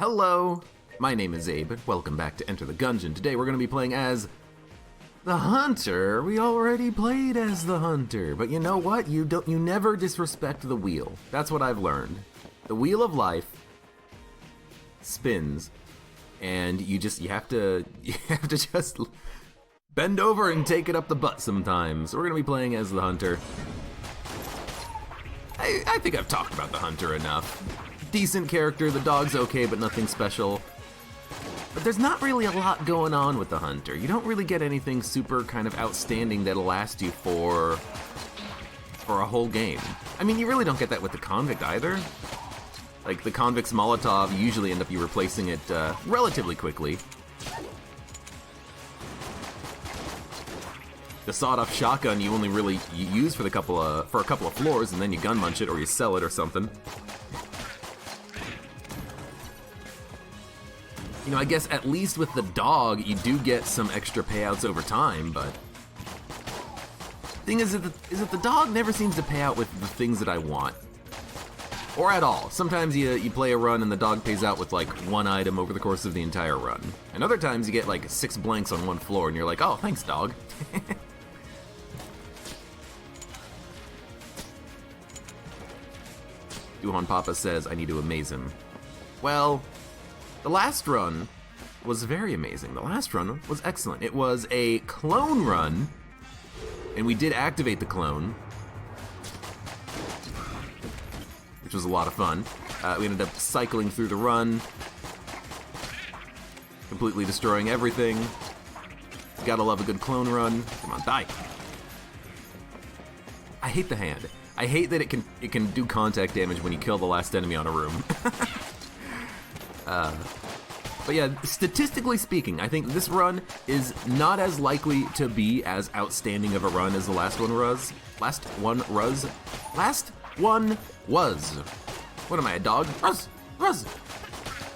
Hello, my name is Abe, and welcome back to Enter the Gungeon. Today we're going to be playing as the Hunter. We already played as the Hunter, but you know what? You never disrespect the wheel. That's what I've learned. The wheel of life spins, and you have to just bend over and take it up the butt sometimes. So we're going to be playing as the Hunter. I think I've talked about the Hunter enough. Decent character, the dog's okay, but nothing special. But there's not really a lot going on with the Hunter. You don't really get anything super kind of outstanding that'll last you for a whole game. I mean, you really don't get that with the Convict either. Like, the Convict's Molotov, you usually end up you replacing it relatively quickly. The sawed-off shotgun you only really use for a couple of floors, and then you gun munch it or you sell it or something. You know, I guess at least with the dog, you do get some extra payouts over time, but thing is that the dog never seems to pay out with the things that I want. Or at all. Sometimes you play a run and the dog pays out with like one item over the course of the entire run. And other times you get like 6 blanks on one floor and you're like, oh, thanks, dog. Duhan Papa says I need to amaze him. Well, the last run was very amazing. The last run was excellent. It was a clone run, and we did activate the clone, which was a lot of fun. We ended up cycling through the run, completely destroying everything. Gotta love a good clone run. Come on, die. I hate the hand. I hate that it can do contact damage when you kill the last enemy on a room. But yeah, statistically speaking, I think this run is not as likely to be as outstanding of a run as the last one was. Last one was. What am I, a dog? Ruz!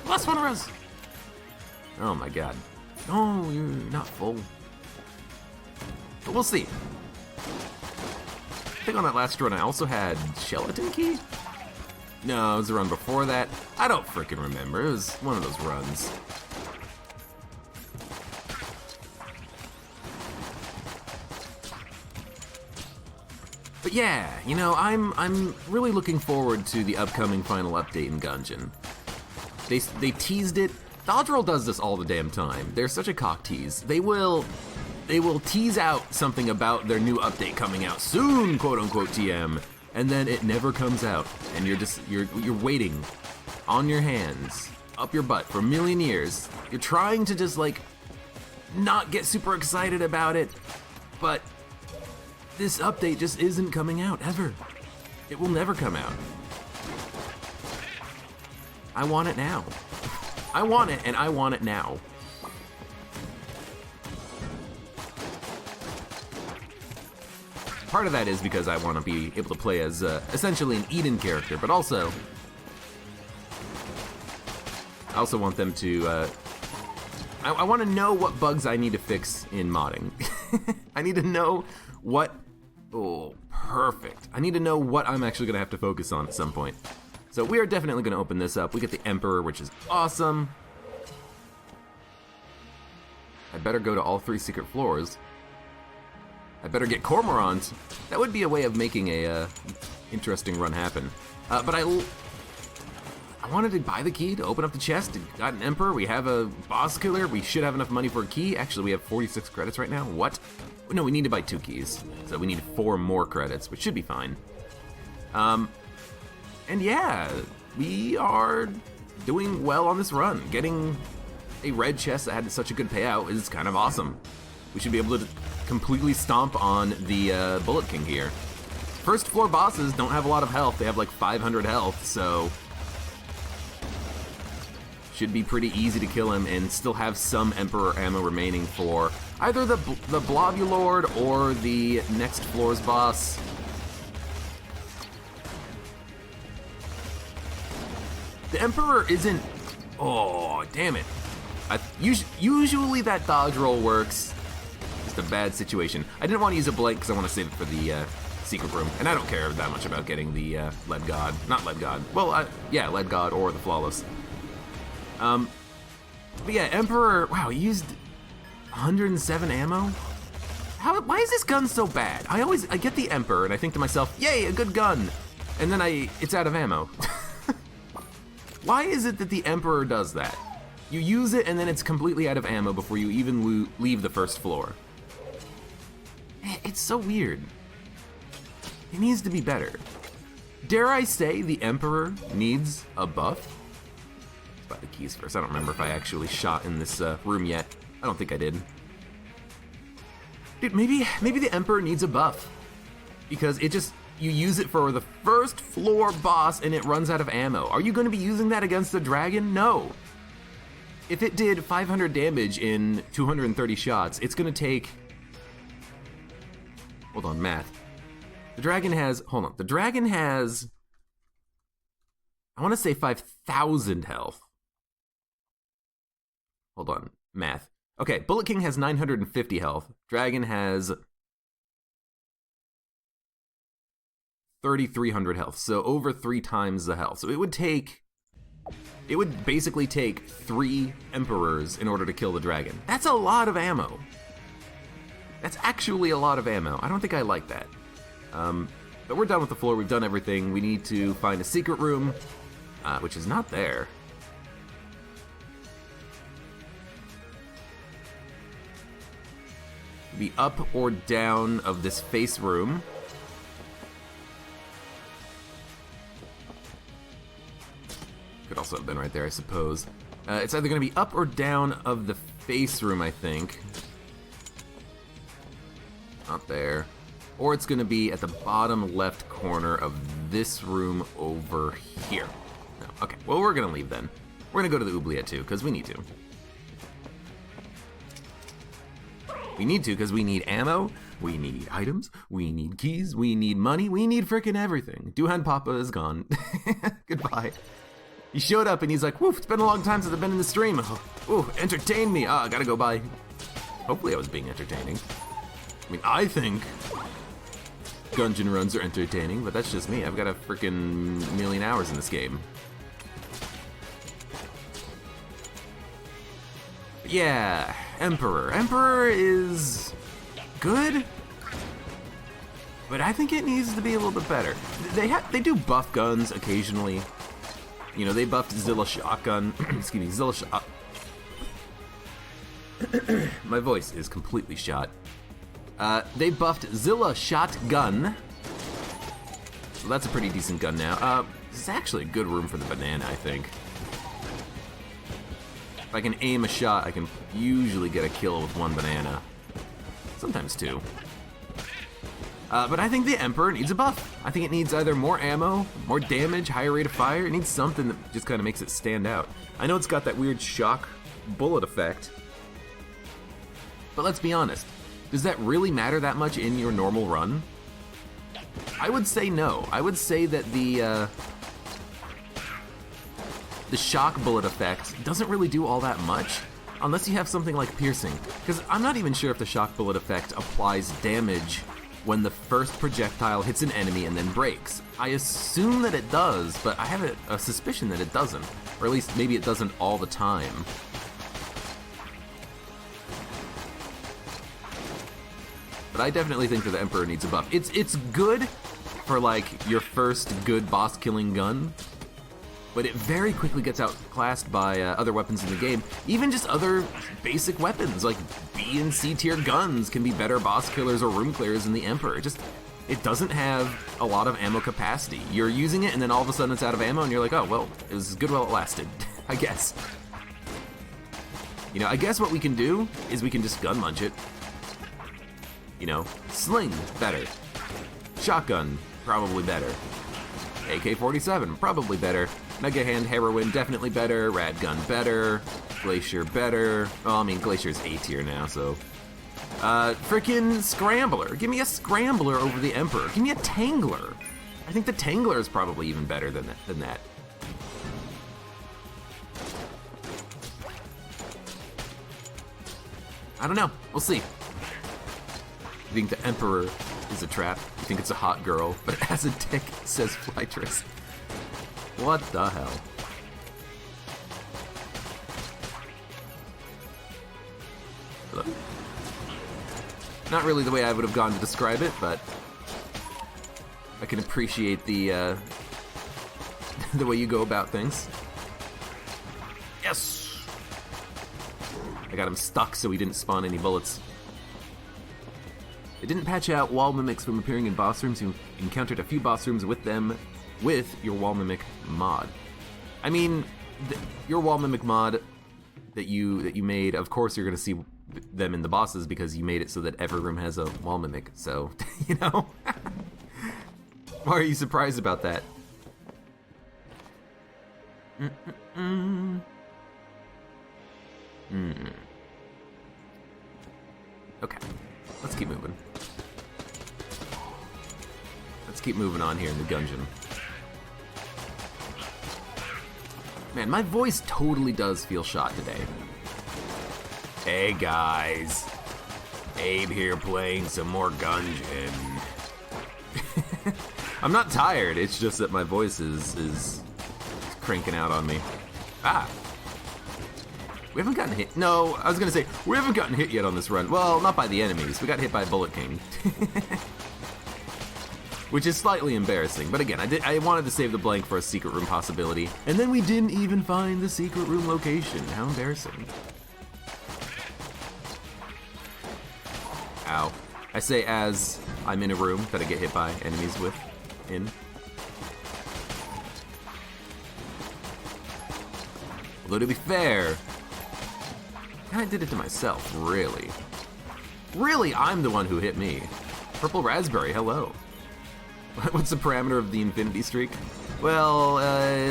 Last one was. Oh my god. No, you're not full. But we'll see. I think on that last run I also had Gelatin Key? No, it was the run before that. I don't frickin' remember. It was one of those runs. But yeah, you know, I'm really looking forward to the upcoming final update in Gungeon. They teased it. Dodge Roll does this all the damn time. They're such a cock tease. They will tease out something about their new update coming out soon, quote unquote TM. And then it never comes out, and you're waiting on your hands, up your butt for a million years. You're trying to just like not get super excited about it, but this update just isn't coming out ever. It will never come out. I want it now. I want it, and I want it now. Part of that is because I want to be able to play as essentially an Eden character, but also I also want them to I want to know what bugs I need to fix in modding. I need to know what perfect. I need to know what I'm actually going to have to focus on at some point. So we are definitely going to open this up. We get the Emperor, which is awesome. I better go to all 3 secret floors. I better get Cormorants. That would be a way of making a interesting run happen. But I wanted to buy the key to open up the chest. Got an Emperor. We have a boss killer. We should have enough money for a key. Actually, we have 46 credits right now. What? No, we need to buy 2 keys. So we need 4 more credits, which should be fine. And yeah, we are doing well on this run. Getting a red chest that had such a good payout is kind of awesome. We should be able to completely stomp on the Bullet King here. First floor bosses don't have a lot of health. They have like 500 health, so should be pretty easy to kill him and still have some Emperor ammo remaining for either the Blobulord or the next floor's boss. The Emperor isn't... Oh, damn it. Usually that dodge roll works. Just a bad situation. I didn't want to use a blank because I want to save it for the secret room. And I don't care that much about getting the Lead God. Not Lead God. Well, yeah, Lead God or the Flawless. But yeah, Emperor, wow, he used 107 ammo? Why is this gun so bad? I get the Emperor and I think to myself, yay, a good gun! And then it's out of ammo. Why is it that the Emperor does that? You use it and then it's completely out of ammo before you even leave the first floor. It's so weird. It needs to be better. Dare I say the Emperor needs a buff? Let's buy the keys first. I don't remember if I actually shot in this room yet. I don't think I did. Dude, maybe the Emperor needs a buff. Because you use it for the first floor boss and it runs out of ammo. Are you going to be using that against the dragon? No. If it did 500 damage in 230 shots, it's going to take... Hold on, math. The dragon has... Hold on. The dragon has... I want to say 5,000 health. Hold on. Math. Okay, Bullet King has 950 health. Dragon has 3,300 health, so over 3 times the health. So it would basically take 3 Emperors in order to kill the dragon. That's a lot of ammo. That's actually a lot of ammo. I don't think I like that. But we're done with the floor. We've done everything. We need to find a secret room, which is not there. The up or down of this face room. Could also have been right there, I suppose. It's either going to be up or down of the face room, I think. Not there. Or it's going to be at the bottom left corner of this room over here. No. Okay, well, we're going to leave then. We're going to go to the oubliette too, because we need to. We need to because we need ammo, we need items, we need keys, we need money, we need frickin' everything. Duhan Papa is gone. Goodbye. He showed up and he's like, woof, it's been a long time since I've been in the stream. Ooh, entertain me. I gotta go bye. Hopefully I was being entertaining. I mean, I think Gungeon runs are entertaining, but that's just me. I've got a frickin' million hours in this game. Yeah, Emperor. Emperor is good, but I think it needs to be a little bit better. They do buff guns occasionally. You know, they buffed Zilla Shotgun. Excuse me, Zilla Shot. My voice is completely shot. They buffed Zilla Shotgun. So that's a pretty decent gun now. This is actually a good room for the banana, I think. If I can aim a shot, I can usually get a kill with 1 banana. Sometimes 2. But I think the Emperor needs a buff. I think it needs either more ammo, more damage, higher rate of fire. It needs something that just kind of makes it stand out. I know it's got that weird shock bullet effect. But let's be honest. Does that really matter that much in your normal run? I would say no. I would say that the shock bullet effect doesn't really do all that much, unless you have something like piercing. Because I'm not even sure if the shock bullet effect applies damage when the first projectile hits an enemy and then breaks. I assume that it does, but I have a suspicion that it doesn't. Or at least maybe it doesn't all the time. But I definitely think that the Emperor needs a buff. It's good for like your first good boss killing gun, but it very quickly gets outclassed by other weapons in the game. Even just other basic weapons, like B and C tier guns can be better boss killers or room clears than the Emperor. It doesn't have a lot of ammo capacity. You're using it and then all of a sudden it's out of ammo and you're like, oh, well, it was good while it lasted, I guess. You know, I guess what we can do is we can just gun munch it. You know, sling, better. Shotgun, probably better. AK-47, probably better. Mega Hand Heroin, definitely better. Rad Gun, better. Glacier, better. Well, I mean, Glacier's A tier now, so. Frickin' Scrambler. Give me a Scrambler over the Emperor. Give me a Tangler. I think the Tangler is probably even better than that. I don't know. We'll see. You think the Emperor is a trap? You think it's a hot girl, but it has a dick, says Flytress. What the hell? Look. Not really the way I would have gone to describe it, but I can appreciate the the way you go about things. Yes! I got him stuck so he didn't spawn any bullets. It didn't patch out wall mimics from appearing in boss rooms. You encountered a few boss rooms with them with your wall mimic mod. I mean, your wall mimic mod that you made, of course you're going to see them in the bosses because you made it so that every room has a wall mimic. So, you know, why are you surprised about that? Okay, let's keep moving. Let's keep moving on here in the Gungeon. Man, my voice totally does feel shot today. Hey guys, Abe here playing some more Gungeon. I'm not tired, it's just that my voice is cranking out on me. Ah! We haven't gotten hit. No, I was gonna say, we haven't gotten hit yet on this run. Well, not by the enemies. We got hit by Bullet King. Which is slightly embarrassing, but again, I wanted to save the blank for a secret room possibility, and then we didn't even find the secret room location. How embarrassing. Ow. I say as I'm in a room that I get hit by enemies in. Although to be fair, I kinda did it to myself, really. Really, I'm the one who hit me. Purple Raspberry, hello. What's the parameter of the infinity streak? Well,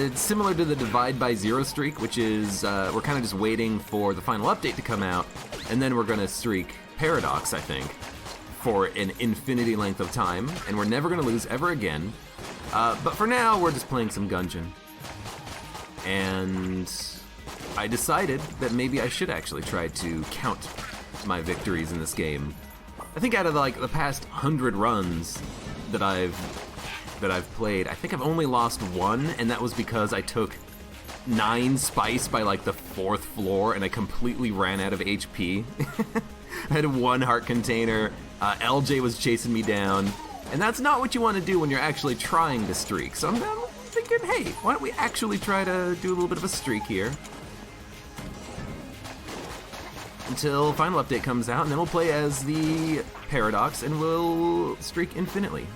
it's similar to the divide by zero streak, which is, we're kind of just waiting for the final update to come out, and then we're gonna streak Paradox, I think, for an infinity length of time, and we're never gonna lose ever again. But for now, we're just playing some Gungeon. And I decided that maybe I should actually try to count my victories in this game. I think out of like the past 100 runs that I've played, I think I've only lost one, and that was because I took 9 spice by like the 4th floor and I completely ran out of HP. I had 1 heart container, LJ was chasing me down, and that's not what you want to do when you're actually trying to streak. So I'm thinking, hey, why don't we actually try to do a little bit of a streak here until final update comes out, and then we'll play as the Paradox and we'll streak infinitely.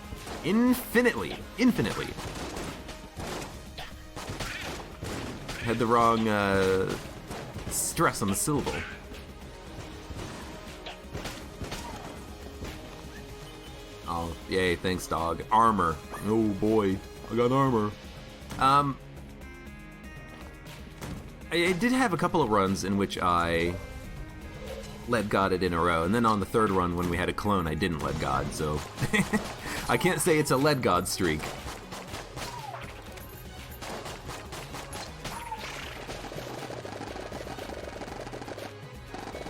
Infinitely. Had the wrong stress on the syllable. Oh, yay, thanks dog. Armor. Oh boy, I got armor. I did have a couple of runs in which I led God it in a row, and then on the 3rd run when we had a clone, I didn't let God, so I can't say it's a led God streak.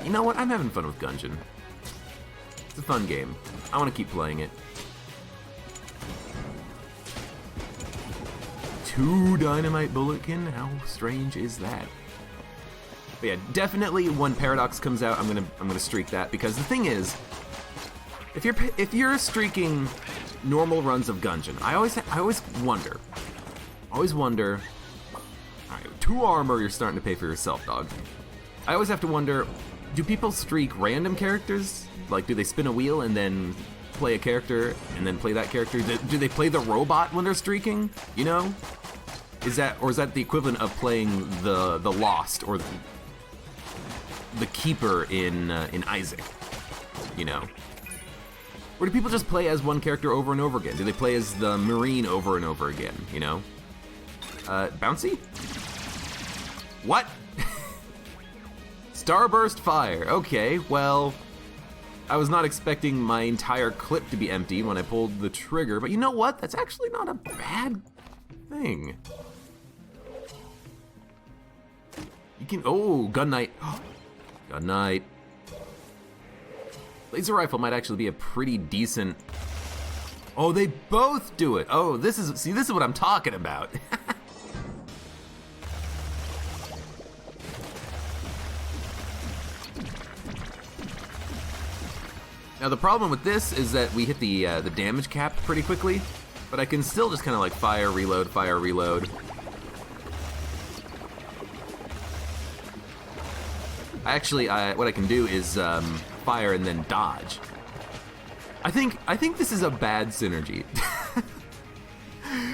You know what? I'm having fun with Gungeon. It's a fun game. I want to keep playing it. 2 dynamite bulletkin? How strange is that? But yeah, definitely when Paradox comes out, I'm gonna streak that, because the thing is, if you're streaking normal runs of Gungeon, I always wonder. All right, 2 armor, you're starting to pay for yourself, dog. I always have to wonder, do people streak random characters? Like, do they spin a wheel and then play a character and then play that character? Do they play the robot when they're streaking? You know, is that the equivalent of playing the Lost or the Keeper in Isaac? You know, or do people just play as one character over and over again? Do they play as the Marine over and over again? You know, bouncy. What? Starburst fire. Okay, well, I was not expecting my entire clip to be empty when I pulled the trigger, but you know what? That's actually not a bad thing. You can, oh, Gun Knight. Gun Knight. Laser rifle might actually be a pretty decent. Oh, they both do it. Oh, this is what I'm talking about. Now the problem with this is that we hit the damage cap pretty quickly, but I can still just kind of like fire, reload, fire, reload. Actually, what I can do is fire and then dodge. I think this is a bad synergy.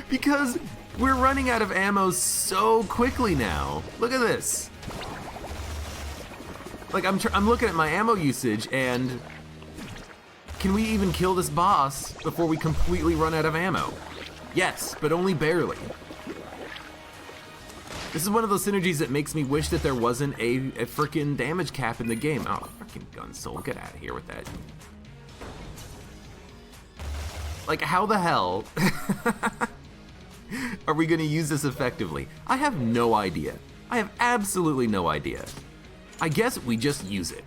Because we're running out of ammo so quickly now. Look at this. Like, I'm looking at my ammo usage, and can we even kill this boss before we completely run out of ammo? Yes, but only barely. This is one of those synergies that makes me wish that there wasn't a frickin' damage cap in the game. Oh, frickin' gun soul, get out of here with that. Like, how the hell are we gonna use this effectively? I have no idea. I have absolutely no idea. I guess we just use it.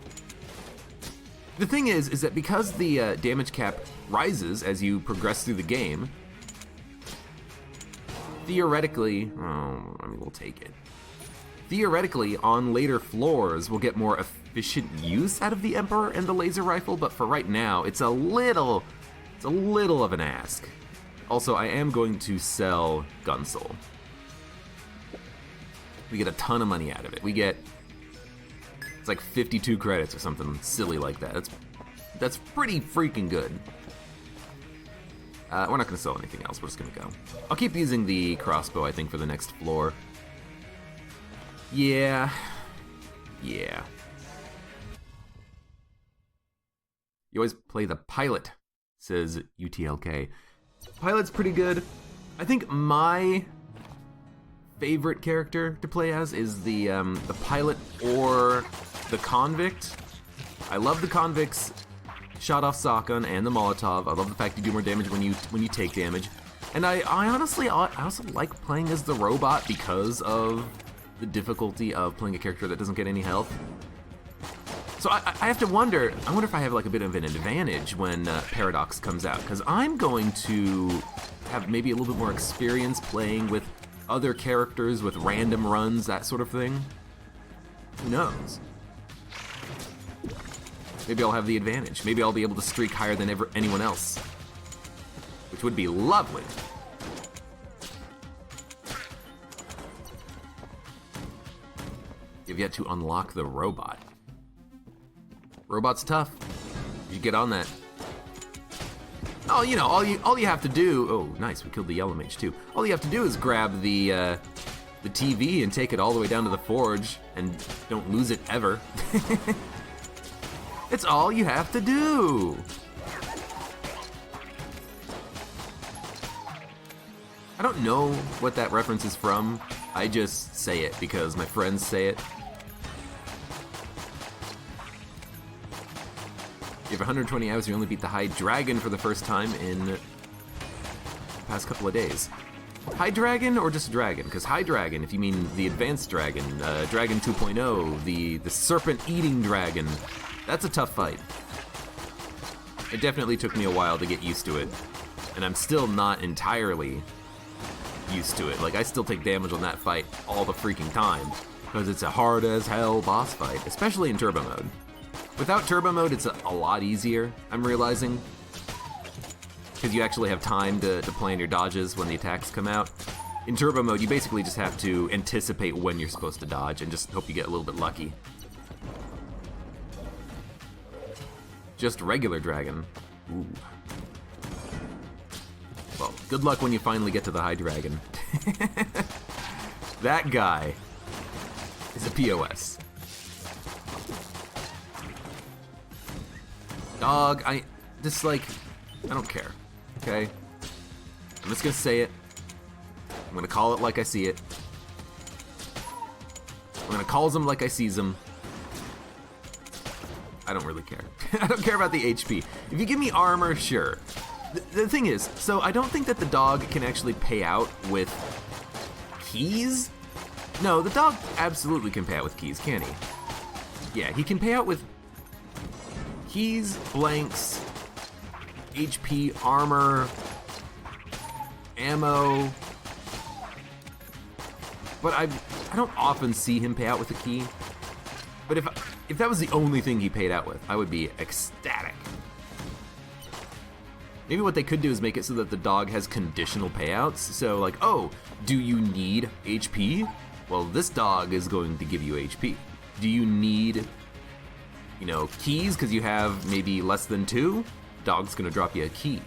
The thing is that because the damage cap rises as you progress through the game, theoretically, I mean, we'll take it. Theoretically, on later floors, we'll get more efficient use out of the Emperor and the laser rifle, but for right now, it's a little of an ask. Also, I am going to sell Gun Soul. We get a ton of money out of it. We get, it's like 52 credits or something silly like that. That's pretty freaking good. We're not gonna sell anything else, we're just gonna go. I'll keep using the crossbow, I think, for the next floor. Yeah. You always play the pilot, says UTLK. Pilot's pretty good. I think my favorite character to play as is the pilot or the convict. I love the convict's shot-off shotgun and the Molotov. I love the fact you do more damage when you take damage. And I honestly also like playing as the robot because of the difficulty of playing a character that doesn't get any health. So I have to wonder, I wonder if I have like a bit of an advantage when Paradox comes out, because I'm going to have maybe a little bit more experience playing with other characters with random runs, that sort of thing. Who knows? Maybe I'll have the advantage. Maybe I'll be able to streak higher than anyone else, which would be lovely. You've yet to unlock the robot. Robot's tough. You get on that. Oh, you know, all you have to do. Oh, nice. We killed the yellow mage too. All you have to do is grab the TV and take it all the way down to the forge, and don't lose it ever. It's all you have to do. I don't know what that reference is from. I just say it because my friends say it. You have 120 hours, you only beat the High Dragon for the first time in the past couple of days. High Dragon or just Dragon? Because High Dragon, if you mean the Advanced Dragon, Dragon 2.0, the Serpent-Eating Dragon, that's a tough fight. It definitely took me a while to get used to it, and I'm still not entirely used to it. Like, I still take damage on that fight all the freaking time, because it's a hard as hell boss fight, especially in turbo mode. Without turbo mode, it's a lot easier, I'm realizing, because you actually have time to plan your dodges when the attacks come out. In turbo mode, you basically just have to anticipate when you're supposed to dodge and just hope you get a little bit lucky. Just regular dragon. Ooh. Well, good luck when you finally get to the High Dragon. That guy is a POS. Dog, I don't care, okay? I'm just gonna say it. I'm gonna call it like I see it. I'm gonna call them like I sees them. I don't really care. I don't care about the HP. If you give me armor, sure. The thing is, so I don't think that the dog can actually pay out with keys. No, the dog absolutely can pay out with keys, can he? Yeah, he can pay out with keys, blanks, HP, armor, ammo. But I don't often see him pay out with a key. But if that was the only thing he paid out with, I would be ecstatic. Maybe what they could do is make it so that the dog has conditional payouts. So like, oh, do you need HP? Well, this dog is going to give you HP. Do you need, you know, keys because you have maybe less than 2? Dog's gonna drop you a key.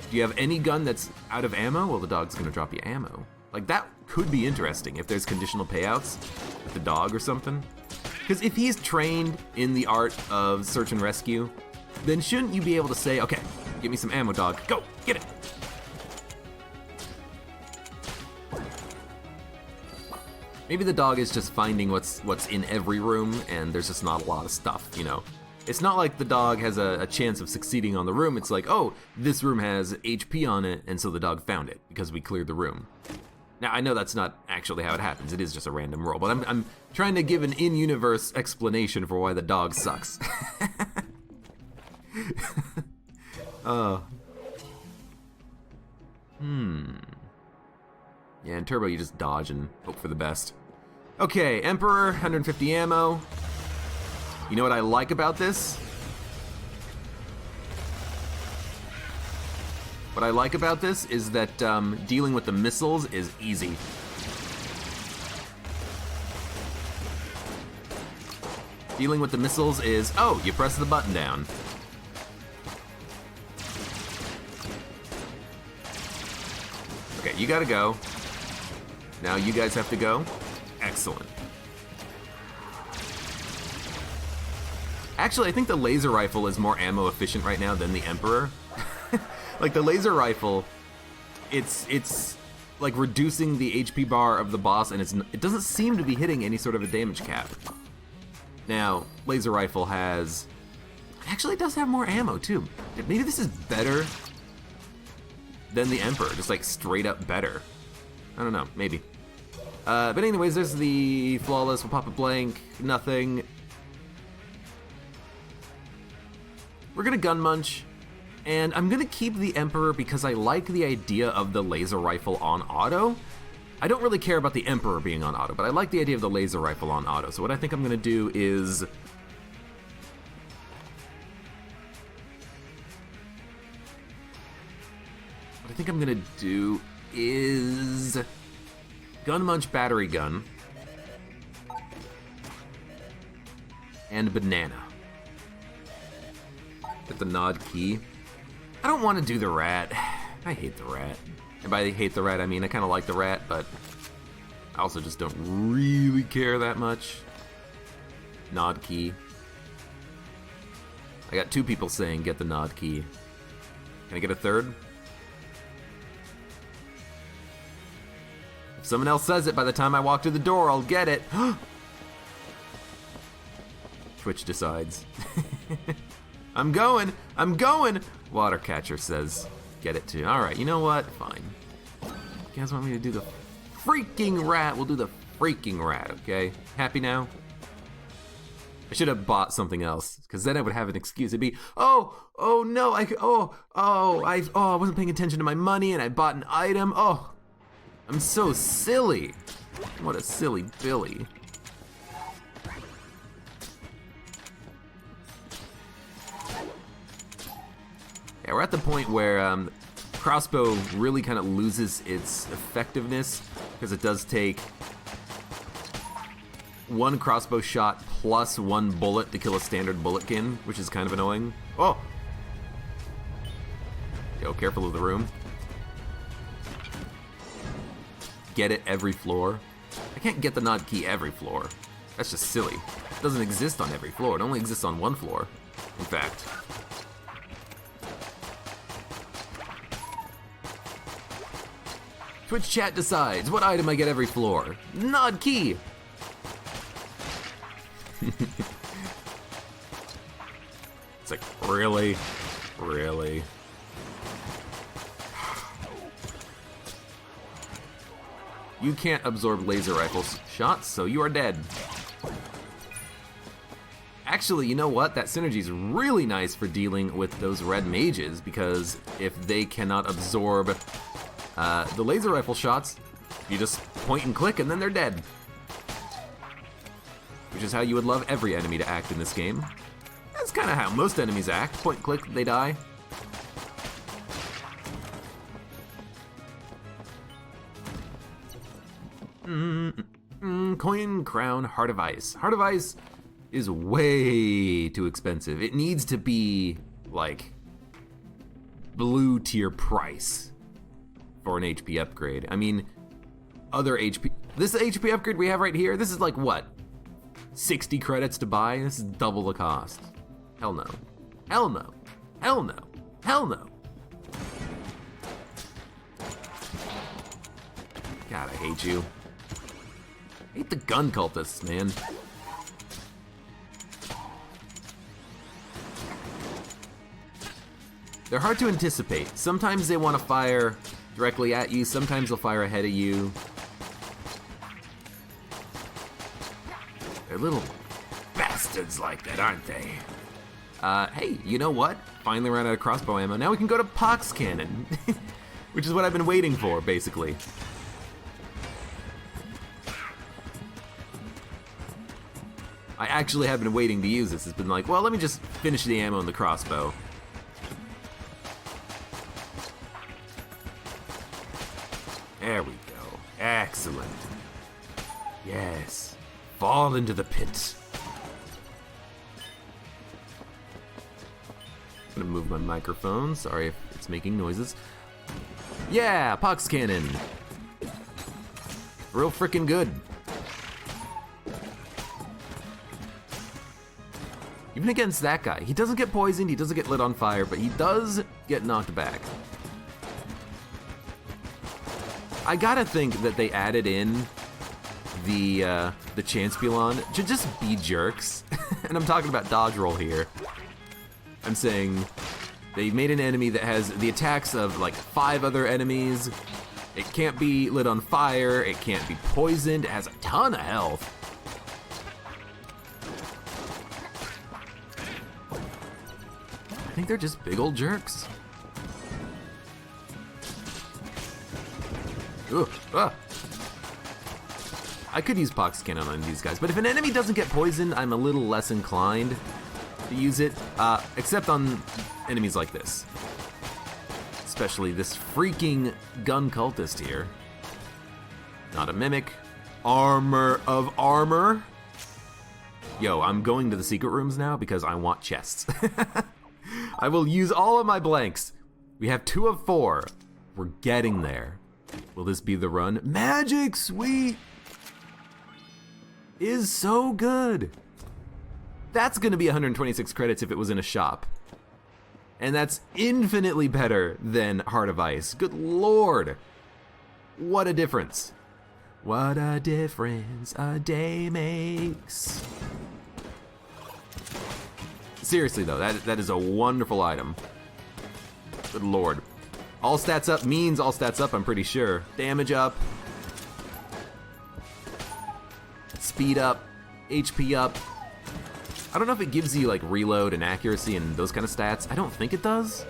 Do you have any gun that's out of ammo? Well, the dog's gonna drop you ammo. Like, that could be interesting if there's conditional payouts with the dog or something. Because if he's trained in the art of search and rescue, then shouldn't you be able to say, okay, give me some ammo, dog. Go, get it. Maybe the dog is just finding what's in every room, and there's just not a lot of stuff, you know? It's not like the dog has a chance of succeeding on the room. It's like, oh, this room has HP on it, and so the dog found it because we cleared the room. Now, I know that's not actually how it happens. It is just a random roll, but I'm trying to give an in-universe explanation for why the dog sucks. Oh. Yeah, in Turbo, you just dodge and hope for the best. Okay, Emperor, 150 ammo. You know what I like about this? What I like about this is that dealing with the missiles is easy. Dealing with the missiles is, oh, you press the button down. Okay, you gotta go. Now you guys have to go. Excellent. Actually, I think the laser rifle is more ammo efficient right now than the Emperor. Like the laser rifle, it's like reducing the HP bar of the boss, and it doesn't seem to be hitting any sort of a damage cap. Now, laser rifle actually does have more ammo too. Maybe this is better than the Emperor, just like straight up better. I don't know, maybe. But anyways, there's the flawless. We'll pop a blank, nothing. We're gonna gun munch, and I'm gonna keep the Emperor because I like the idea of the laser rifle on auto. I don't really care about the Emperor being on auto, but I like the idea of the laser rifle on auto. So what I think I'm gonna do is gun munch, battery gun, and banana. Get the nod key. I don't want to do the rat. I hate the rat. And by hate the rat, I mean I kind of like the rat, but I also just don't really care that much. Nod key. I got 2 people saying get the nod key. Can I get a third? If someone else says it by the time I walk to the door, I'll get it. Twitch decides. I'm going! Watercatcher says, get it too. Alright, you know what? Fine. You guys want me to do the freaking rat? We'll do the freaking rat, okay? Happy now? I should have bought something else, because then I would have an excuse. It'd be, oh no, I wasn't paying attention to my money and I bought an item. Oh, I'm so silly. What a silly Billy. Yeah, we're at the point where crossbow really kind of loses its effectiveness because it does take 1 crossbow shot plus 1 bullet to kill a standard bulletkin, which is kind of annoying. Oh! Yo, careful of the room. Get it every floor. I can't get the nod key every floor. That's just silly. It doesn't exist on every floor. It only exists on 1 floor, in fact. Twitch chat decides what item I get every floor. Nod key! It's like, really? Really? You can't absorb laser rifle shots, so you are dead. Actually, you know what? That synergy is really nice for dealing with those red mages, because if they cannot absorb the laser rifle shots, you just point and click and then they're dead. Which is how you would love every enemy to act in this game. That's kind of how most enemies act. Point, click, they die. Coin, crown, Heart of Ice. Heart of Ice is way too expensive. It needs to be like blue tier price for an HP upgrade. I mean, this HP upgrade we have right here, this is like what? 60 credits to buy? This is double the cost. Hell no. Hell no. Hell no. Hell no. God, I hate you. I hate the gun cultists, man. They're hard to anticipate. Sometimes they want to fire directly at you, sometimes they'll fire ahead of you. They're little bastards like that, aren't they? Hey, you know what? Finally ran out of crossbow ammo. Now we can go to Pox Cannon, which is what I've been waiting for, basically. I actually have been waiting to use this. It's been like, well, let me just finish the ammo in the crossbow. There we go. Excellent. Yes. Fall into the pit. I'm gonna move my microphone. Sorry if it's making noises. Yeah, Pox Cannon. Real freaking good. Even against that guy, he doesn't get poisoned, he doesn't get lit on fire, but he does get knocked back. I gotta think that they added in the Chanspulon to just be jerks. And I'm talking about dodge roll here. I'm saying they made an enemy that has the attacks of like 5 other enemies. It can't be lit on fire, it can't be poisoned, it has a ton of health. I think they're just big old jerks. Ugh, ah. I could use Pox Cannon on these guys, but if an enemy doesn't get poisoned, I'm a little less inclined to use it, except on enemies like this. Especially this freaking gun cultist here. Not a mimic. Armor of armor. Yo, I'm going to the secret rooms now because I want chests. I will use all of my blanks. We have 2 of 4. We're getting there. Will this be the run? Magic, sweet! Is so good. That's gonna be 126 credits if it was in a shop. And that's infinitely better than Heart of Ice. Good lord. What a difference. What a difference a day makes. Seriously though, that is a wonderful item. Good lord. All stats up means all stats up, I'm pretty sure. Damage up. Speed up. HP up. I don't know if it gives you like reload and accuracy and those kind of stats. I don't think it does.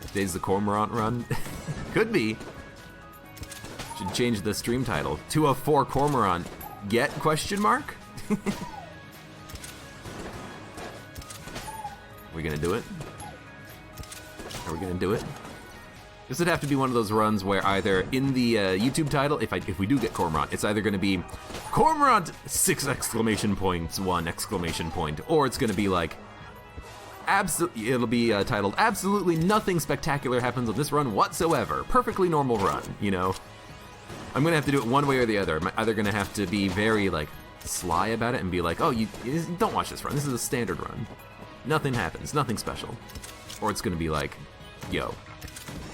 Today's the Cormorant run. Could be. Should change the stream title. 204 Cormorant. Get question mark? Are we gonna do it? Are we gonna do it? This would have to be one of those runs where either in the YouTube title, if we do get Cormorant, it's either gonna be Cormorant 6 exclamation points, 1 exclamation point, or it's gonna be like, it'll be titled, absolutely nothing spectacular happens on this run whatsoever. Perfectly normal run, you know? I'm gonna have to do it one way or the other. I'm either gonna have to be very like sly about it and be like, oh, you don't watch this run, this is a standard run. Nothing happens, nothing special. Or it's gonna be like, yo,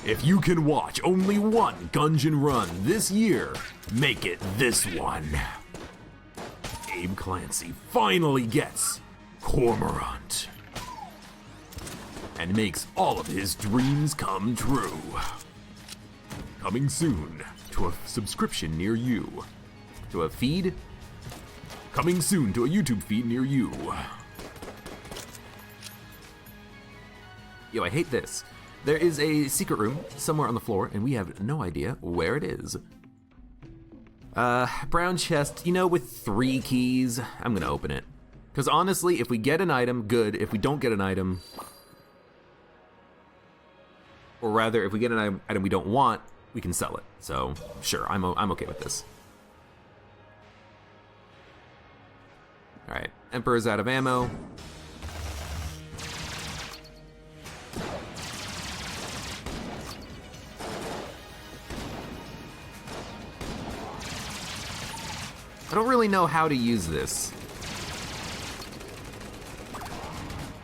if you can watch only one Gungeon run this year, make it this one. AbeClancy finally gets Cormorant and makes all of his dreams come true. Coming soon to a subscription near you. To a feed? Coming soon to a YouTube feed near you. Yo, I hate this. There is a secret room somewhere on the floor, and we have no idea where it is. Brown chest, you know, with 3 keys, I'm gonna open it. Because honestly, if we get an item, good. If we don't get an item, or rather, if we get an item we don't want, we can sell it. So, sure, I'm okay with this. Alright, Emperor's out of ammo. I don't really know how to use this.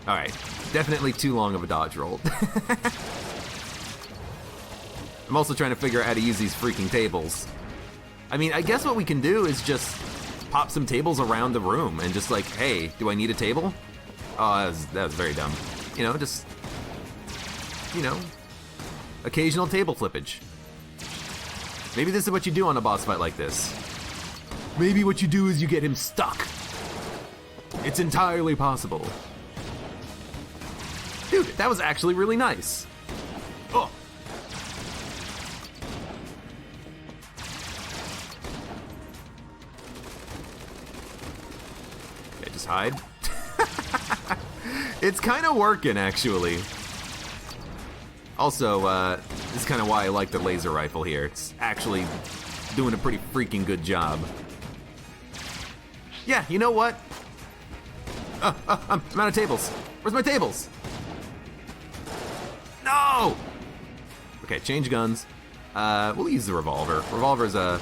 Alright, definitely too long of a dodge roll. I'm also trying to figure out how to use these freaking tables. I mean, I guess what we can do is just pop some tables around the room and just like, hey, do I need a table? Oh, that was very dumb. You know, just, you know, occasional table flippage. Maybe this is what you do on a boss fight like this. Maybe what you do is you get him stuck. It's entirely possible. Dude, that was actually really nice. Oh. Okay, just hide. It's kind of working, actually. Also, this is kind of why I like the laser rifle here. It's actually doing a pretty freaking good job. Yeah, you know what? I'm out of tables. Where's my tables? No! Okay, change guns. We'll use the revolver. Revolver's a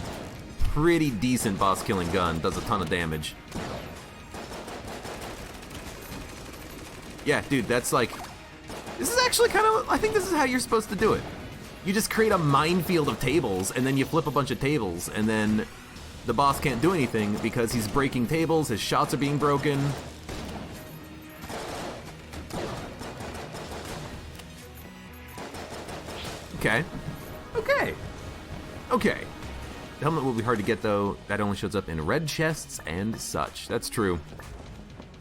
pretty decent boss-killing gun. Does a ton of damage. Yeah, dude, that's like... This is actually kind of... I think this is how you're supposed to do it. You just create a minefield of tables, and then you flip a bunch of tables, and then the boss can't do anything because he's breaking tables, his shots are being broken. Okay. Okay. Okay. The helmet will be hard to get, though. That only shows up in red chests and such. That's true.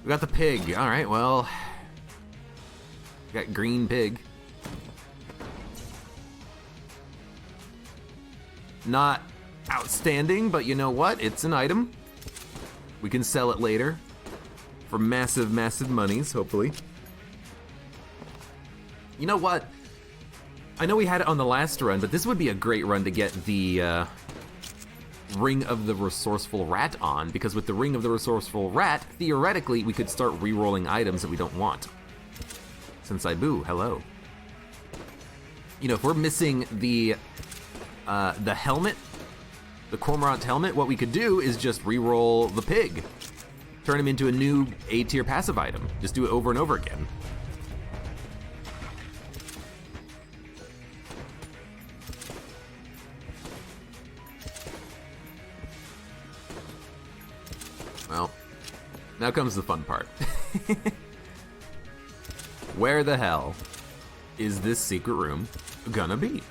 We got the pig. All right, well... We got green pig. Not outstanding, but you know what? It's an item. We can sell it later for massive, massive monies, hopefully. You know what? I know we had it on the last run, but this would be a great run to get the Ring of the Resourceful Rat on, because with the Ring of the Resourceful Rat, theoretically, we could start re-rolling items that we don't want. Sensei Boo, hello. You know, if we're missing the helmet, the Cormorant helmet, what we could do is just re-roll the pig. Turn him into a new A-tier passive item. Just do it over and over again. Well, now comes the fun part. Where the hell is this secret room gonna be?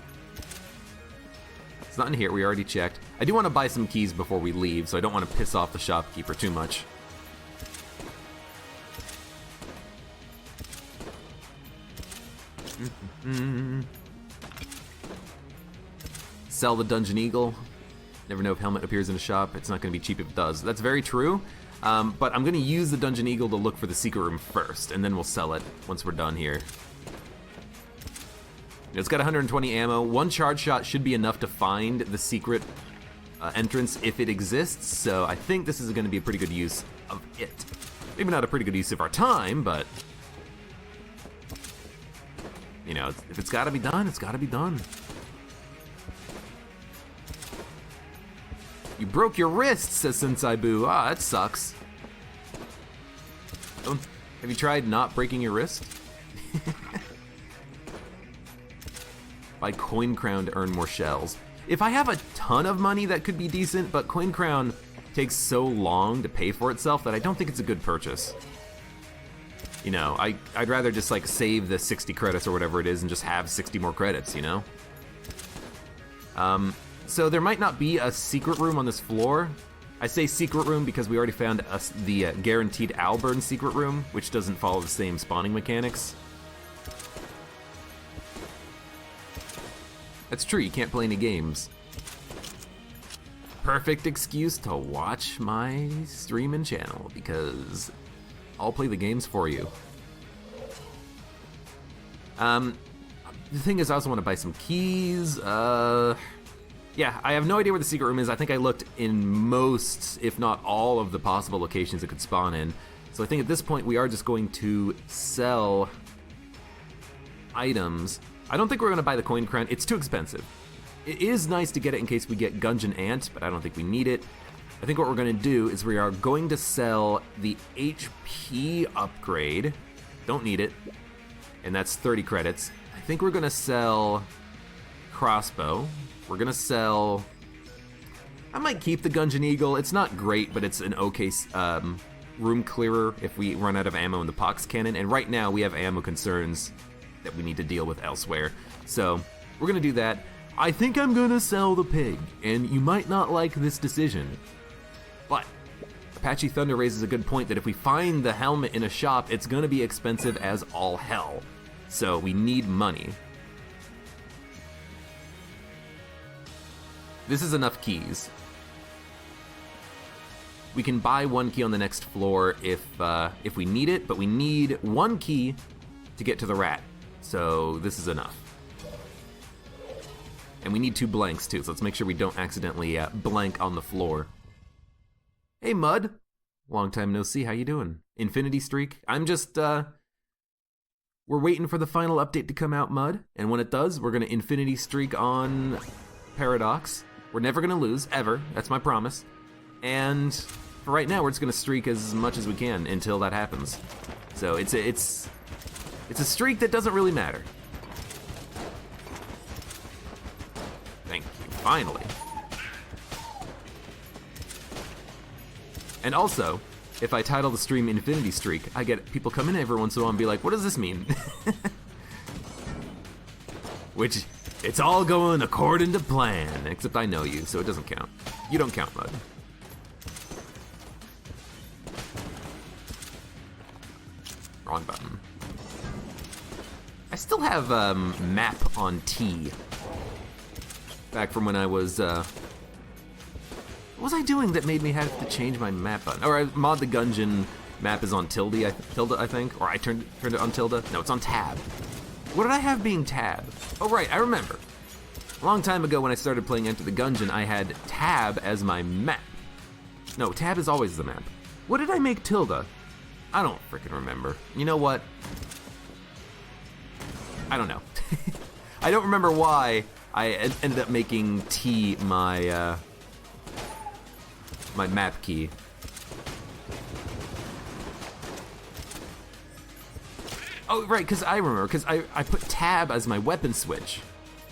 It's not in here, we already checked. I do want to buy some keys before we leave, so I don't want to piss off the shopkeeper too much. Sell the Dungeon Eagle. Never know if helmet appears in a shop. It's not going to be cheap if it does. That's very true. But I'm going to use the Dungeon Eagle to look for the secret room first, and then we'll sell it once we're done here. It's got 120 ammo. One charge shot should be enough to find the secret entrance if it exists, so I think this is going to be a pretty good use of it. Maybe not a pretty good use of our time, but... You know, if it's got to be done, it's got to be done. You broke your wrist, says Sensei Boo. Ah, that sucks. Have you tried not breaking your wrist? Buy Coin Crown to earn more shells. If I have a ton of money, that could be decent, but Coin Crown takes so long to pay for itself that I don't think it's a good purchase. You know, I'd rather just like save the 60 credits or whatever it is and just have 60 more credits, you know? So there might not be a secret room on this floor. I say secret room because we already found the guaranteed Alburn secret room, which doesn't follow the same spawning mechanics. That's true, you can't play any games. Perfect excuse to watch my stream and channel, because I'll play the games for you. The thing is, I also want to buy some keys. Yeah, I have no idea where the secret room is. I think I looked in most, if not all, of the possible locations it could spawn in. So I think at this point we are just going to sell items. I don't think we're going to buy the coin crown. It's too expensive. It is nice to get it in case we get Gungeon Ant, but I don't think we need it. I think what we're going to do is we are going to sell the HP upgrade. Don't need it. And that's 30 credits. I think we're going to sell crossbow. We're going to sell... I might keep the Gungeon Eagle. It's not great, but it's an okay room clearer if we run out of ammo in the pox cannon. And right now we have ammo concerns that we need to deal with elsewhere. So we're going to do that. I think I'm going to sell the pig. And you might not like this decision. But Apache Thunder raises a good point that if we find the helmet in a shop, it's going to be expensive as all hell. So we need money. This is enough keys. We can buy one key on the next floor if we need it, but we need one key to get to the rat. So this is enough. And we need 2 blanks too, so let's make sure we don't accidentally blank on the floor. Hey Mud, long time no see, how you doing? Infinity Streak? I'm just, we're waiting for the final update to come out, Mud, and when it does, we're gonna Infinity Streak on Paradox. We're never gonna lose, ever, that's my promise. And for right now, we're just gonna streak as much as we can until that happens. So it's a streak that doesn't really matter. Thank you, finally. And also, if I title the stream Infinity Streak, I get people come in every once in a while and be like, what does this mean? Which, it's all going according to plan, except I know you, so it doesn't count. You don't count, Mud. Wrong button. I still have map on T. Back from when I was, what was I doing that made me have to change my map button? Or I mod the Gungeon map is on tilde, I think, or I turned it on tilde. No, it's on tab. What did I have being tab? Oh right, I remember. A long time ago when I started playing Enter the Gungeon, I had tab as my map. No, tab is always the map. What did I make tilde? I don't freaking remember. You know what? I don't know. I don't remember why I ended up making T my my map key. Oh, right, because I remember, because I put tab as my weapon switch.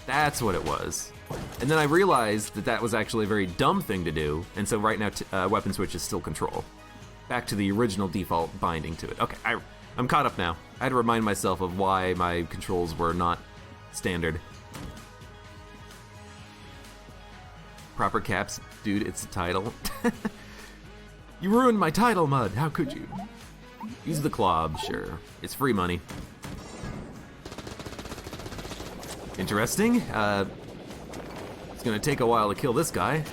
That's what it was. And then I realized that that was actually a very dumb thing to do, and so right now weapon switch is still control. Back to the original default binding to it. Okay, I'm caught up now. I had to remind myself of why my controls were not standard. Proper caps, dude, it's the title. You ruined my title, Mud, how could you? Use the clob, sure. It's free money. Interesting. It's gonna take a while to kill this guy.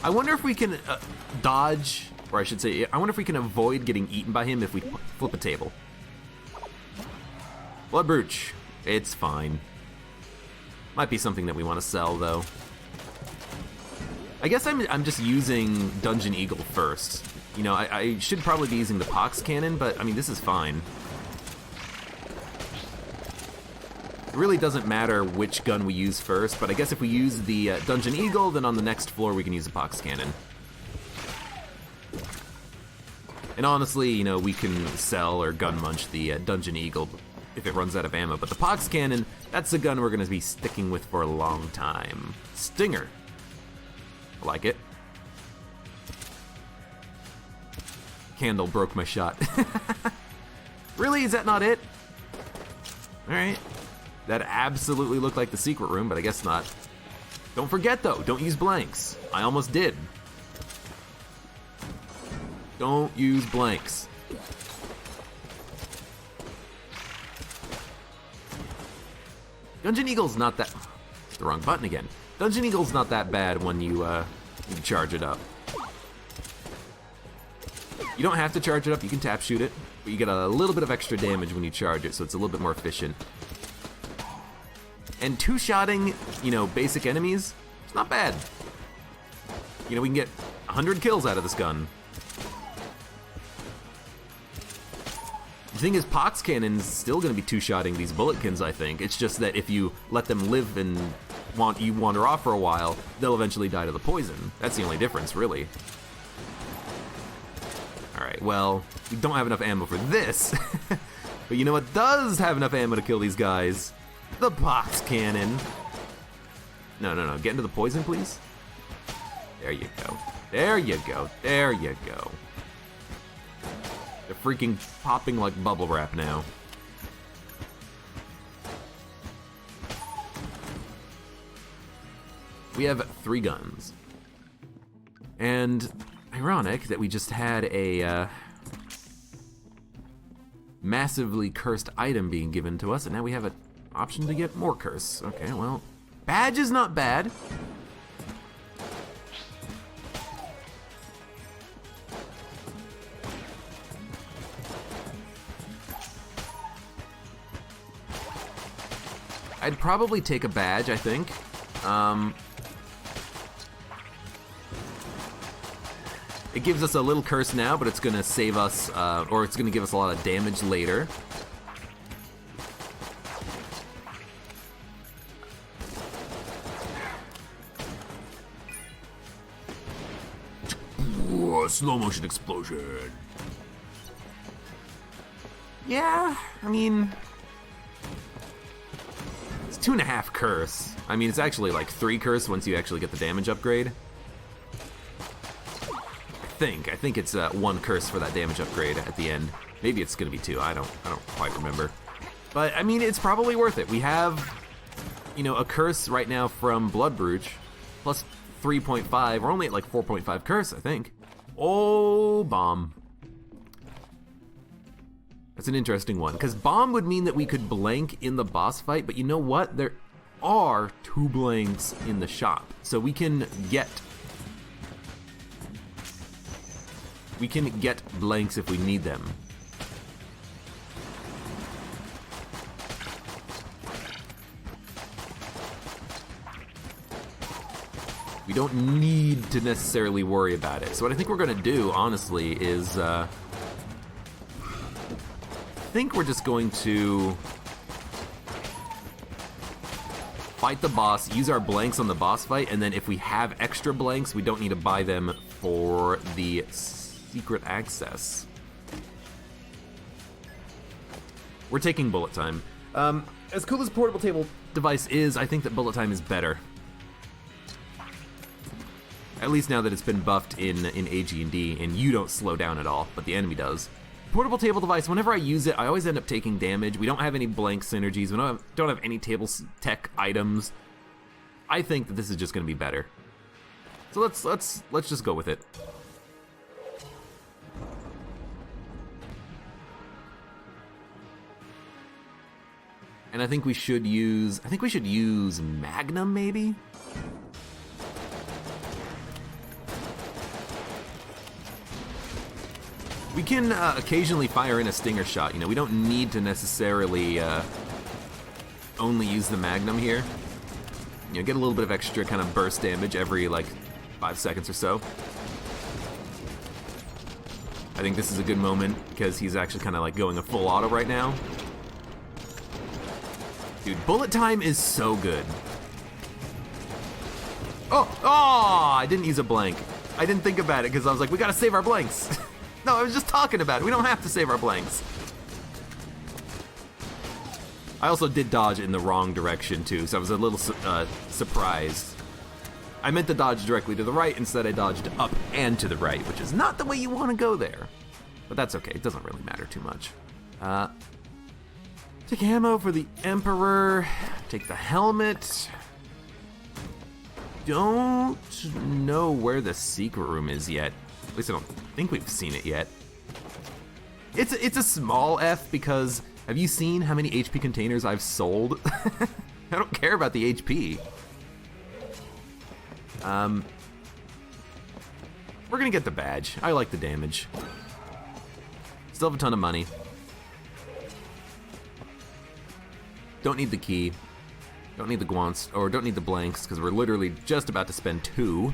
I wonder if we can dodge, or I should say, I wonder if we can avoid getting eaten by him if we flip a table. Blood brooch. It's fine. Might be something that we want to sell, though. I guess I'm just using Dungeon Eagle first. You know, I should probably be using the Pox Cannon, but I mean, this is fine. It really doesn't matter which gun we use first, but I guess if we use the Dungeon Eagle, then on the next floor we can use the Pox Cannon. And honestly, you know, we can sell or gun munch the Dungeon Eagle if it runs out of ammo, but the Pox Cannon, that's the gun we're gonna be sticking with for a long time. Stinger. I like it. Candle broke my shot. Really? Is that not it? Alright. That absolutely looked like the secret room, but I guess not. Don't forget though, don't use blanks. I almost did. Don't use blanks. Dungeon Eagle's not that... The wrong button again. Dungeon Eagle's not that bad when you charge it up. You don't have to charge it up, you can tap shoot it, but you get a little bit of extra damage when you charge it, so it's a little bit more efficient. And two-shotting, you know, basic enemies, it's not bad. You know, we can get 100 kills out of this gun. The thing is, Pox Cannon's still gonna be two-shotting these Bulletkins, I think. It's just that if you let them live and you wander off for a while, they'll eventually die to the poison. That's the only difference, really. Alright, well, we don't have enough ammo for this. But you know what does have enough ammo to kill these guys? The Pox Cannon. No, get into the poison, please. There you go. There you go. There you go. They're freaking popping like bubble wrap now. We have 3 guns. And ironic that we just had a massively cursed item being given to us, and now we have an option to get more curse. Okay, well, badge is not bad. I'd probably take a badge, I think. It gives us a little curse now, but it's gonna save us, or it's gonna give us a lot of damage later. Whoa, slow motion explosion. Yeah, I mean, it's 2.5 curse. I mean, it's actually like 3 curse once you actually get the damage upgrade. I think it's 1 curse for that damage upgrade at the end. Maybe it's gonna be 2. I don't quite remember. But I mean, it's probably worth it. We have, you know, a curse right now from Blood Brooch, plus 3.5. We're only at like 4.5 curse, I think. Oh, bomb. That's an interesting one, because bomb would mean that we could blank in the boss fight, but you know what? There are 2 blanks in the shop, so we can get blanks if we need them. We don't need to necessarily worry about it. So what I think we're gonna do, honestly, is I think we're just going to fight the boss, use our blanks on the boss fight, and then if we have extra blanks, we don't need to buy them for the secret access. We're taking bullet time. As cool as portable table device is, I think that bullet time is better. At least now that it's been buffed in AG&D, and you don't slow down at all, but the enemy does. Portable table device, whenever I use it, I always end up taking damage. We don't have any blank synergies. We don't have any table tech items. I think that this is just going to be better. So let's just go with it. And I think we should use Magnum, maybe? We can occasionally fire in a stinger shot. You know, we don't need to necessarily only use the Magnum here. You know, get a little bit of extra kind of burst damage every like 5 seconds or so. I think this is a good moment because he's actually kind of like going a full auto right now. Dude, bullet time is so good. Oh, I didn't use a blank. I didn't think about it because I was like, we gotta save our blanks. No, I was just talking about it. We don't have to save our blanks. I also did dodge in the wrong direction too, so I was a little surprised. I meant to dodge directly to the right, instead I dodged up and to the right, which is not the way you want to go there. But that's okay, it doesn't really matter too much. Take ammo for the Emperor, take the helmet. Don't know where the secret room is yet. At least I don't think we've seen it yet. It's a small F because have you seen how many HP containers I've sold? I don't care about the HP. We're gonna get the badge. I like the damage. Still have a ton of money. Don't need the key. Don't need the guants, or don't need the blanks, because we're literally just about to spend 2.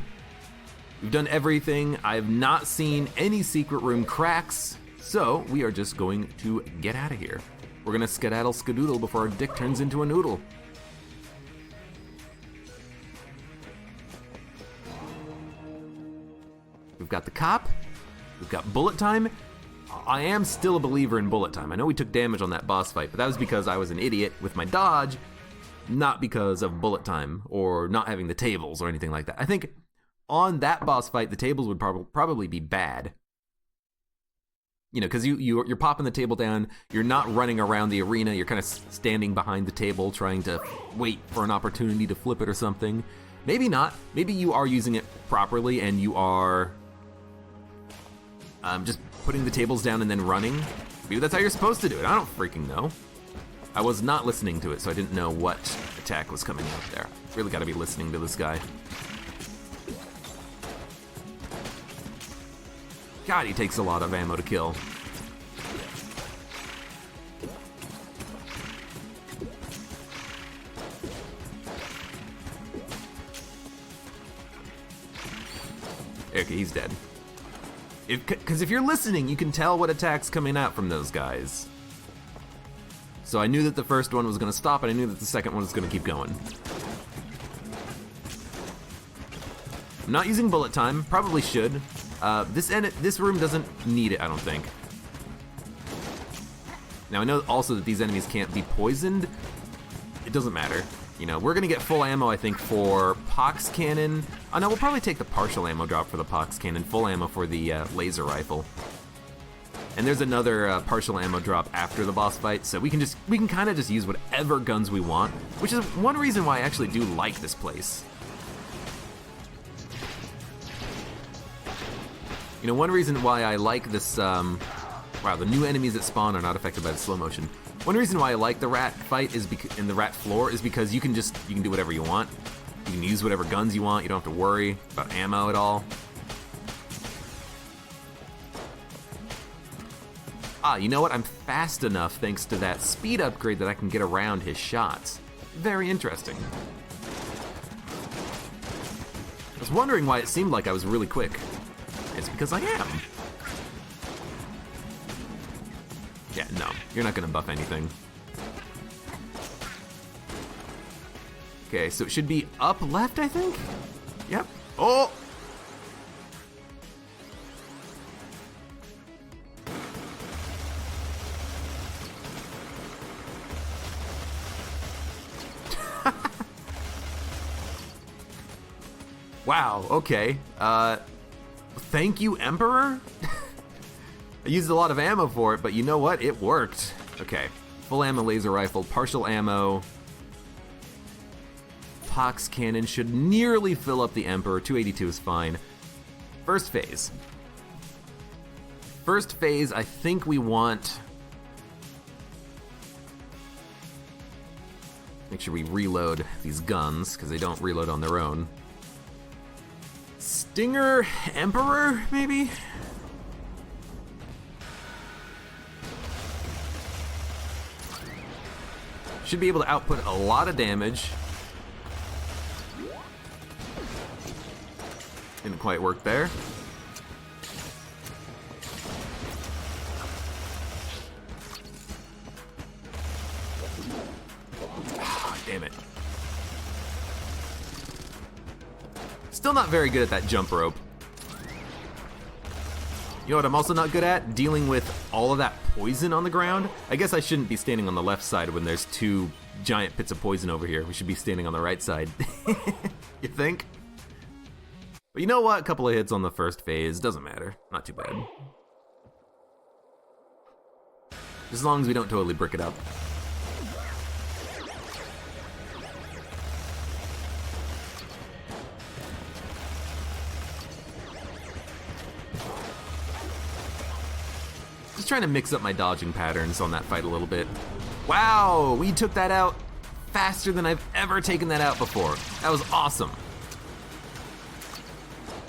We've done everything. I have not seen any secret room cracks, so we are just going to get out of here. We're gonna skedaddle skadoodle before our dick turns into a noodle. We've got the cop, we've got bullet time. I am still a believer in bullet time. I know we took damage on that boss fight, but that was because I was an idiot with my dodge, not because of bullet time or not having the tables or anything like that. I think on that boss fight, the tables would probably be bad. You know, because you're popping the table down, you're not running around the arena, you're kind of standing behind the table trying to wait for an opportunity to flip it or something. Maybe not. Maybe you are using it properly and you are just putting the tables down and then running. Maybe that's how you're supposed to do it. I don't freaking know. I was not listening to it, so I didn't know what attack was coming out there. Really gotta be listening to this guy. God, he takes a lot of ammo to kill. Okay, he's dead. Because if you're listening, you can tell what attack's coming out from those guys. So I knew that the first one was gonna stop, and I knew that the second one was gonna keep going. I'm not using bullet time, probably should. This room doesn't need it, I don't think. Now I know also that these enemies can't be poisoned. It doesn't matter. You know, we're gonna get full ammo, I think, for Pox Cannon. Oh no, we'll probably take the partial ammo drop for the Pox Cannon, full ammo for the laser rifle. And there's another partial ammo drop after the boss fight, so we can kind of just use whatever guns we want, which is one reason why I actually do like this place. You know, one reason why I like this, wow, the new enemies that spawn are not affected by the slow motion. One reason why I like the rat fight is in the rat floor is because you can do whatever you want. You can use whatever guns you want. You don't have to worry about ammo at all. Ah, you know what? I'm fast enough thanks to that speed upgrade that I can get around his shots. Very interesting. I was wondering why it seemed like I was really quick. It's because I am. Yeah, no, you're not gonna buff anything. Okay, so it should be up left, I think? Yep. Oh! Wow, okay. Thank you, Emperor? I used a lot of ammo for it, but you know what? It worked. Okay, full ammo laser rifle, partial ammo. Pox Cannon should nearly fill up the Emperor. 282 is fine. First phase. First phase, I think we want... Make sure we reload these guns, because they don't reload on their own. Stinger Emperor, maybe? Should be able to output a lot of damage. Didn't quite work there. Damn it. Still not very good at that jump rope. You know what I'm also not good at? Dealing with all of that poison on the ground. I guess I shouldn't be standing on the left side when there's two giant pits of poison over here. We should be standing on the right side. You think? But you know what? A couple of hits on the first phase. Doesn't matter. Not too bad. As long as we don't totally brick it up. Just trying to mix up my dodging patterns on that fight a little bit. Wow, we took that out faster than I've ever taken that out before. That was awesome.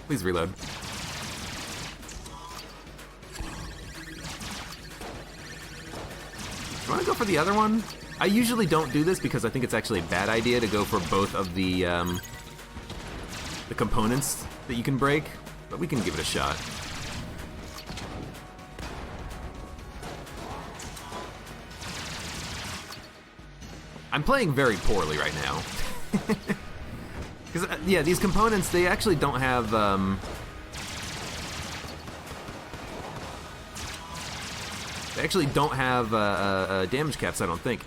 Please reload. Do you want to go for the other one? I usually don't do this because I think it's actually a bad idea to go for both of the components that you can break, but we can give it a shot. I'm playing very poorly right now. Because, yeah, these components, they actually don't have, damage caps, I don't think.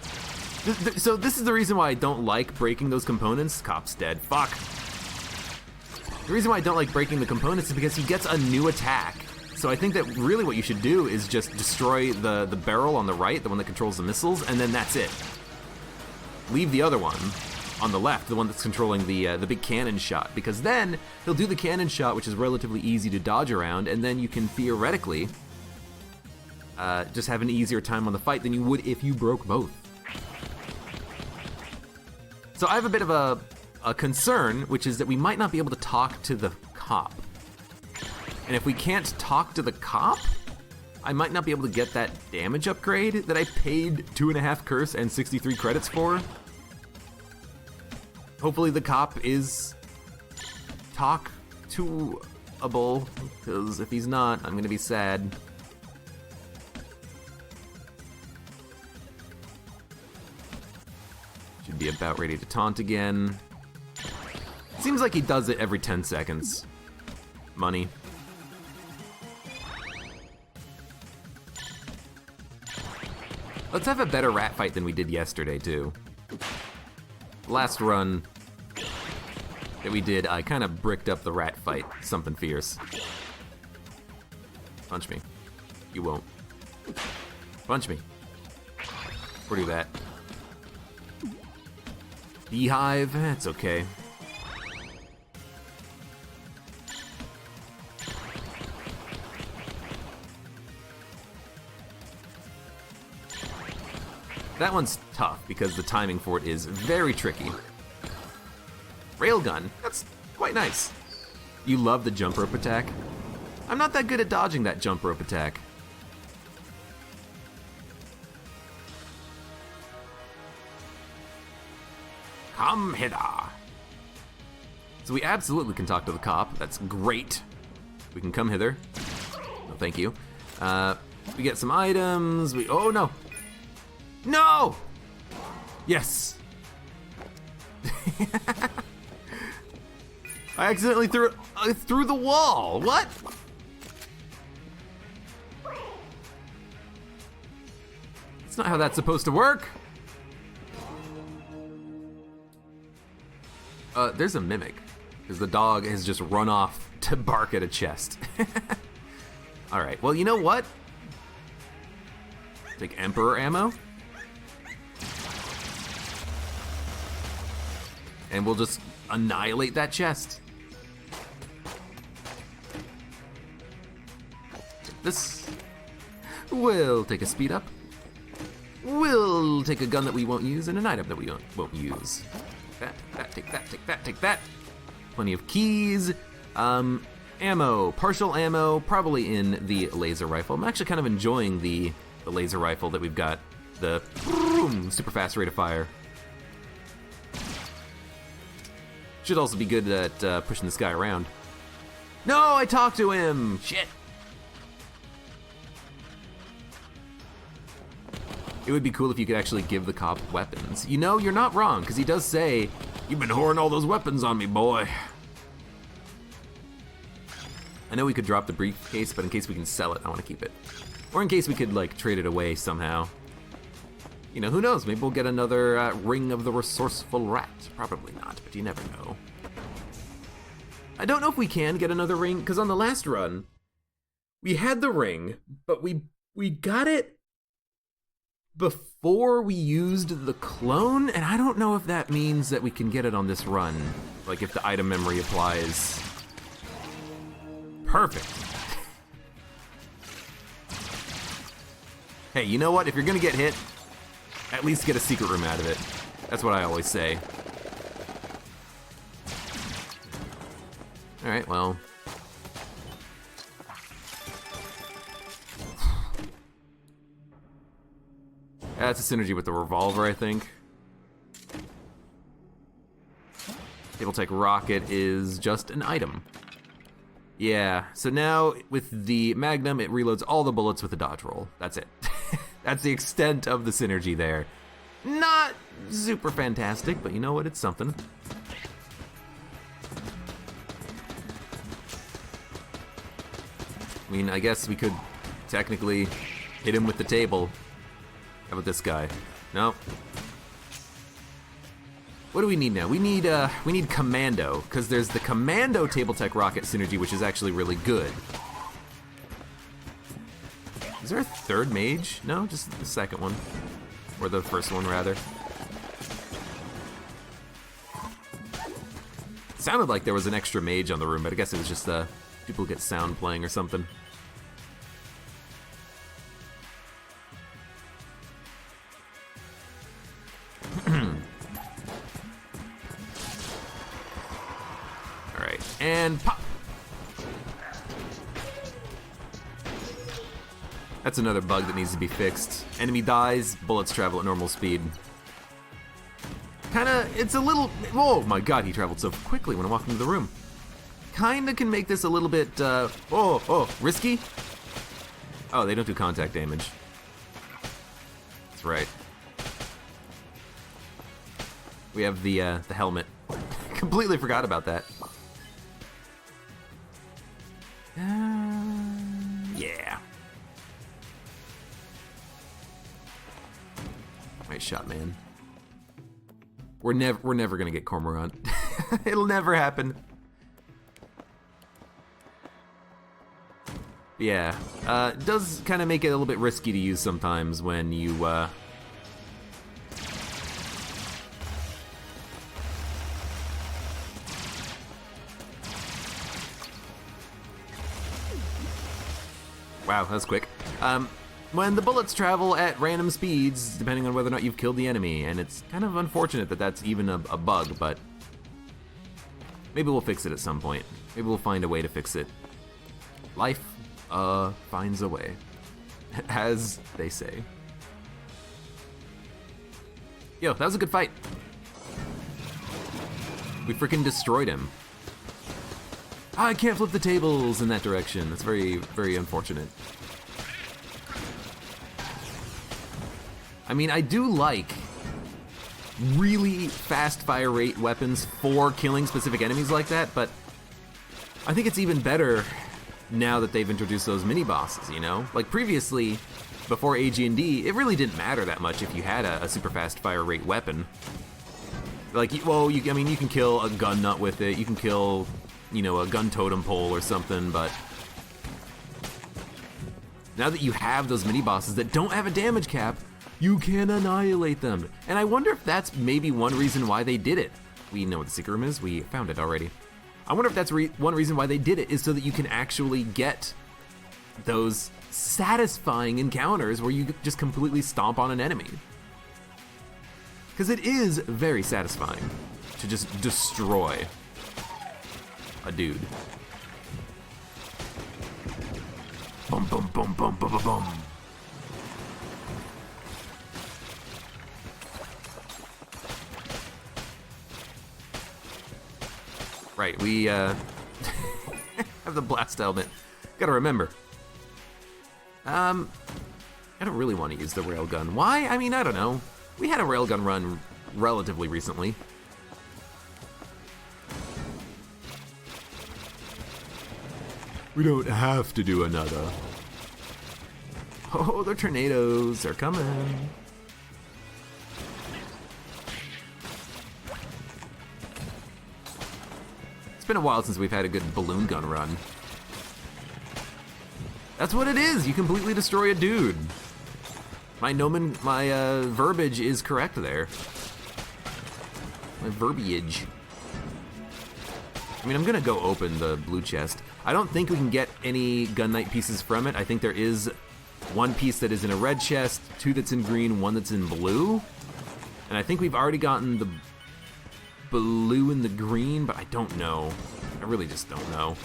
So this is the reason why I don't like breaking those components. Cop's dead, fuck. The reason why I don't like breaking the components is because he gets a new attack. So I think that really what you should do is just destroy the barrel on the right, the one that controls the missiles, and then that's it. Leave the other one on the left, the one that's controlling the big cannon shot, because then he'll do the cannon shot, which is relatively easy to dodge around, and then you can theoretically just have an easier time on the fight than you would if you broke both. So I have a bit of a concern, which is that we might not be able to talk to the cop. And if we can't talk to the cop, I might not be able to get that damage upgrade that I paid 2.5 curse and 63 credits for. Hopefully the cop is talk-to-able, because if he's not, I'm gonna be sad. Should be about ready to taunt again. Seems like he does it every 10 seconds. Money. Let's have a better rat fight than we did yesterday, too. Last run that we did, I kind of bricked up the rat fight. Something fierce. Punch me. You won't. Punch me. Or do that. Beehive, it's okay. That one's tough because the timing for it is very tricky. Railgun, that's quite nice. You love the jump rope attack? I'm not that good at dodging that jump rope attack. Come hither. So we absolutely can talk to the cop. That's great. We can come hither. No, thank you. We get some items. Oh no. No! Yes. I accidentally threw it through the wall. What? That's not how that's supposed to work. There's a mimic, because the dog has just run off to bark at a chest. All right, well, you know what? Take Emperor ammo. And we'll just annihilate that chest. This. We'll take a speed up. We'll take a gun that we won't use and an item that we won't use. Take that. Plenty of keys. Ammo, partial ammo, probably in the laser rifle. I'm actually kind of enjoying the laser rifle that we've got. The super fast rate of fire. Should also be good at pushing this guy around. No, I talked to him! Shit! It would be cool if you could actually give the cop weapons. You know, you're not wrong, because he does say, "You've been whoring all those weapons on me, boy." I know we could drop the briefcase, but in case we can sell it, I want to keep it. Or in case we could, like, trade it away somehow. You know, who knows? Maybe we'll get another Ring of the Resourceful Rat. Probably not, but you never know. I don't know if we can get another ring, because on the last run, we had the ring, but we got it before we used the clone, and I don't know if that means that we can get it on this run. Like, if the item memory applies. Perfect. Hey, you know what? If you're gonna get hit, at least get a secret room out of it. That's what I always say. Alright, well. That's a synergy with the revolver, I think. Table-tech rocket is just an item. Yeah, so now with the Magnum, it reloads all the bullets with a dodge roll. That's it. That's the extent of the synergy there. Not super fantastic, but you know what? It's something. I mean, I guess we could technically hit him with the table. How about this guy? No. What do we need now? We need Commando, because there's the Commando Table-Tech Rocket synergy, which is actually really good. Is there a third mage? No, just the second one. Or the first one, rather. It sounded like there was an extra mage on the room, but I guess it was just people get sound playing or something. Alright, and pop! That's another bug that needs to be fixed. Enemy dies, bullets travel at normal speed. It's a little, oh my god, he traveled so quickly when I walked into the room. Kinda can make this a little bit, risky? Oh, they don't do contact damage. That's right. We have the helmet. Completely forgot about that. Yeah. Nice shot, man. We're never gonna get Cormorant. It'll never happen. Yeah, it does kind of make it a little bit risky to use sometimes when you, Wow, that was quick. When the bullets travel at random speeds, depending on whether or not you've killed the enemy, and it's kind of unfortunate that that's even a bug, but maybe we'll fix it at some point. Maybe we'll find a way to fix it. Life, finds a way, as they say. Yo, that was a good fight. We freaking destroyed him. I can't flip the tables in that direction. That's very, very unfortunate. I mean, I do like really fast fire rate weapons for killing specific enemies like that, but I think it's even better now that they've introduced those mini bosses, you know? Like previously, before AG&D, it really didn't matter that much if you had a super fast fire rate weapon. Like, well, I mean, you can kill a gun nut with it, you can kill, you know, a gun totem pole or something, but now that you have those mini bosses that don't have a damage cap, you can annihilate them. And I wonder if that's maybe one reason why they did it. We know what the secret room is, we found it already. I wonder if that's one reason why they did it, is so that you can actually get those satisfying encounters where you just completely stomp on an enemy. Because it is very satisfying to just destroy a dude. Bum bum bum bum bum bum bum. Right, we have the blast helmet. Gotta remember. I don't really want to use the railgun. Why? I mean, I don't know. We had a railgun run relatively recently. We don't have to do another. Oh, the tornadoes are coming. It's been a while since we've had a good balloon gun run. That's what it is. You completely destroy a dude. My verbiage is correct there. My verbiage. I mean, I'm gonna go open the blue chest. I don't think we can get any gun knight pieces from it. I think there is one piece that is in a red chest, two that's in green, one that's in blue. And I think we've already gotten the blue and the green, but I don't know. I really just don't know.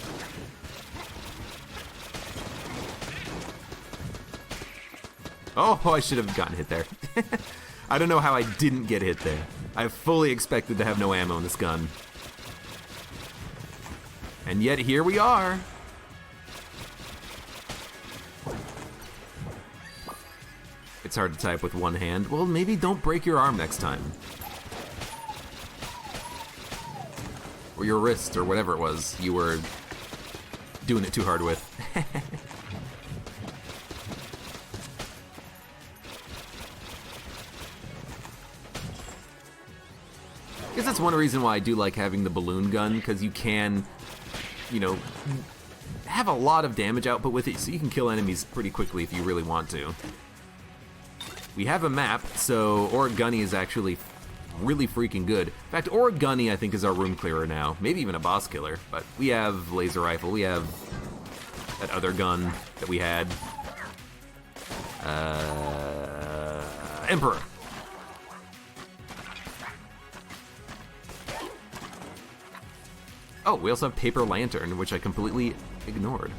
Oh, I should have gotten hit there. I don't know how I didn't get hit there. I fully expected to have no ammo in this gun. And yet here we are. It's hard to type with one hand. Well, maybe don't break your arm next time. Or your wrist, or whatever it was you were doing it too hard with. I guess that's one reason why I do like having the balloon gun, because you can, you know, have a lot of damage output with it, so you can kill enemies pretty quickly if you really want to. We have a map, so Gunny is actually really freaking good. In fact, Gunny I think is our room clearer now, maybe even a boss killer, but we have laser rifle, we have that other gun that we had. Emperor. Oh, we also have paper lantern, which I completely ignored.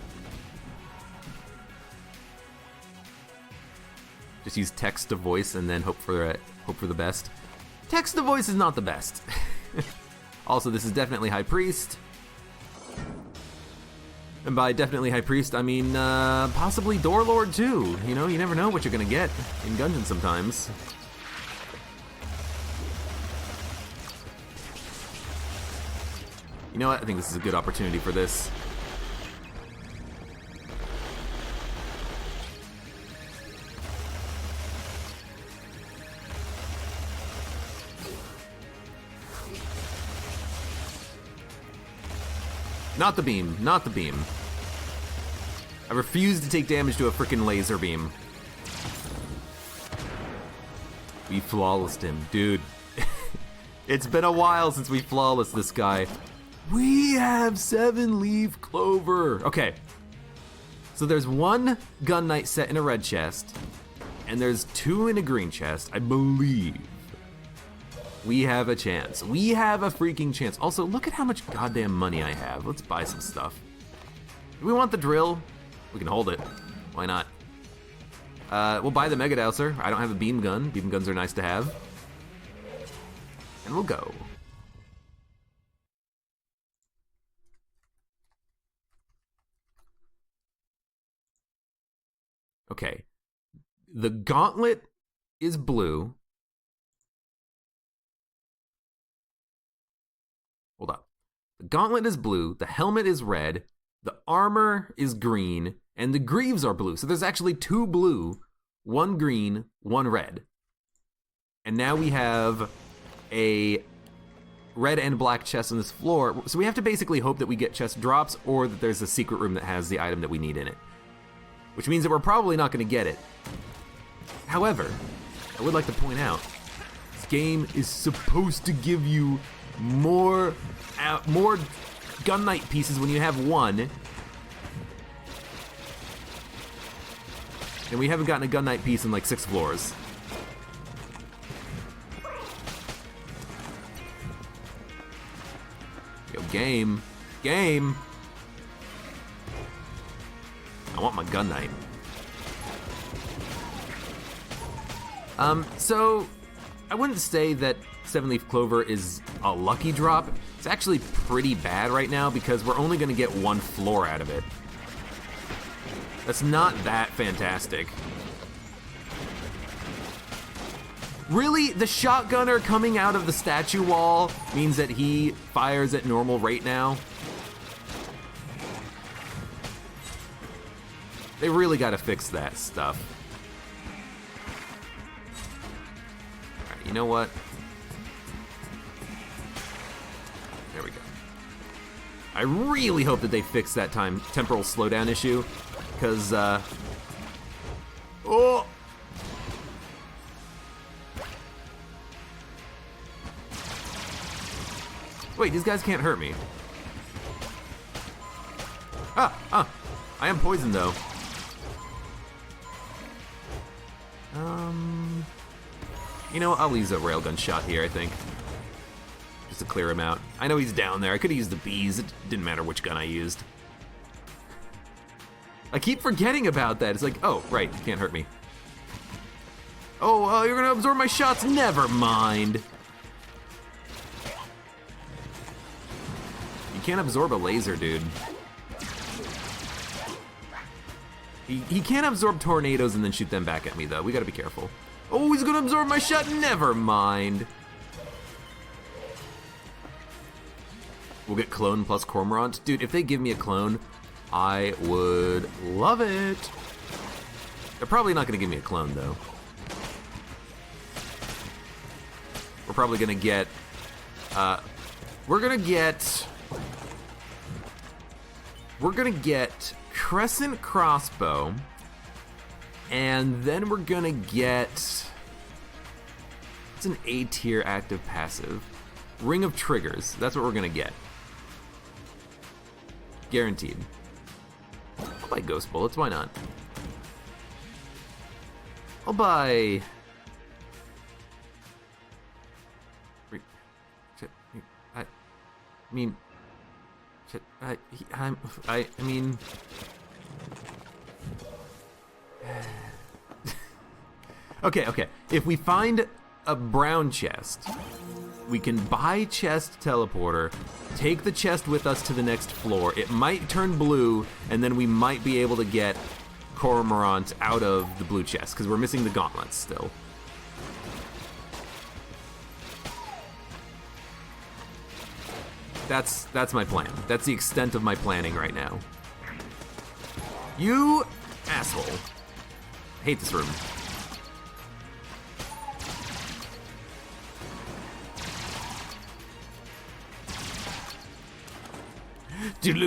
Just use text to voice and then hope for the best. Text to voice is not the best. Also, this is definitely High Priest. And by definitely High Priest, I mean possibly Door Lord too. You know, you never know what you're gonna get in Gungeon sometimes. You know what? I think this is a good opportunity for this. Not the beam, not the beam. I refuse to take damage to a frickin' laser beam. We flawlessed him, dude. It's been a while since we flawlessed this guy. We have 7-leaf clover. Okay, so there's one gun knight set in a red chest, and there's 2 in a green chest, I believe. We have a chance. We have a freaking chance. Also, look at how much goddamn money I have. Let's buy some stuff. Do we want the drill? We can hold it. Why not? We'll buy the Mega Douser. I don't have a beam gun. Beam guns are nice to have. And we'll go. Okay. The gauntlet is blue. Hold up. The gauntlet is blue, the helmet is red, the armor is green, and the greaves are blue. So there's actually 2 blue, 1 green, 1 red. And now we have a red and black chest on this floor. So we have to basically hope that we get chest drops or that there's a secret room that has the item that we need in it. Which means that we're probably not going to get it. However, I would like to point out, this game is supposed to give you more gun knight pieces when you have 1. And we haven't gotten a gun knight piece in like 6 floors. Yo, game. Game! I want my gun knight. So I wouldn't say that 7-leaf clover is a lucky drop. It's actually pretty bad right now because we're only gonna get 1 floor out of it. That's not that fantastic. Really, the shotgunner coming out of the statue wall means that he fires at normal rate now? They really gotta fix that stuff. Alright, you know what? There we go. I really hope that they fix that temporal slowdown issue, because, oh! Wait, these guys can't hurt me. I am poisoned though. You know, I'll use a railgun shot here, I think. Just to clear him out. I know he's down there. I could have used the bees. It didn't matter which gun I used. I keep forgetting about that. It's like, oh, right, you can't hurt me. Oh, you're gonna absorb my shots? Never mind. You can't absorb a laser, dude. He can't absorb tornadoes and then shoot them back at me, though. We gotta be careful. Oh, he's gonna absorb my shot? Never mind. We'll get clone plus cormorant. Dude, if they give me a clone, I would love it. They're probably not gonna give me a clone, though. We're probably gonna get, we're gonna get Crescent Crossbow, and then we're gonna get, it's an A tier active passive. Ring of Triggers, that's what we're gonna get. Guaranteed. I'll buy Ghost Bullets, why not? I'll buy... I mean... I mean... Okay. If we find a brown chest, we can buy chest teleporter, take the chest with us to the next floor. It might turn blue, and then we might be able to get Cormorant out of the blue chest, because we're missing the gauntlets still. That's my plan. That's the extent of my planning right now. You asshole. I hate this room. Dude,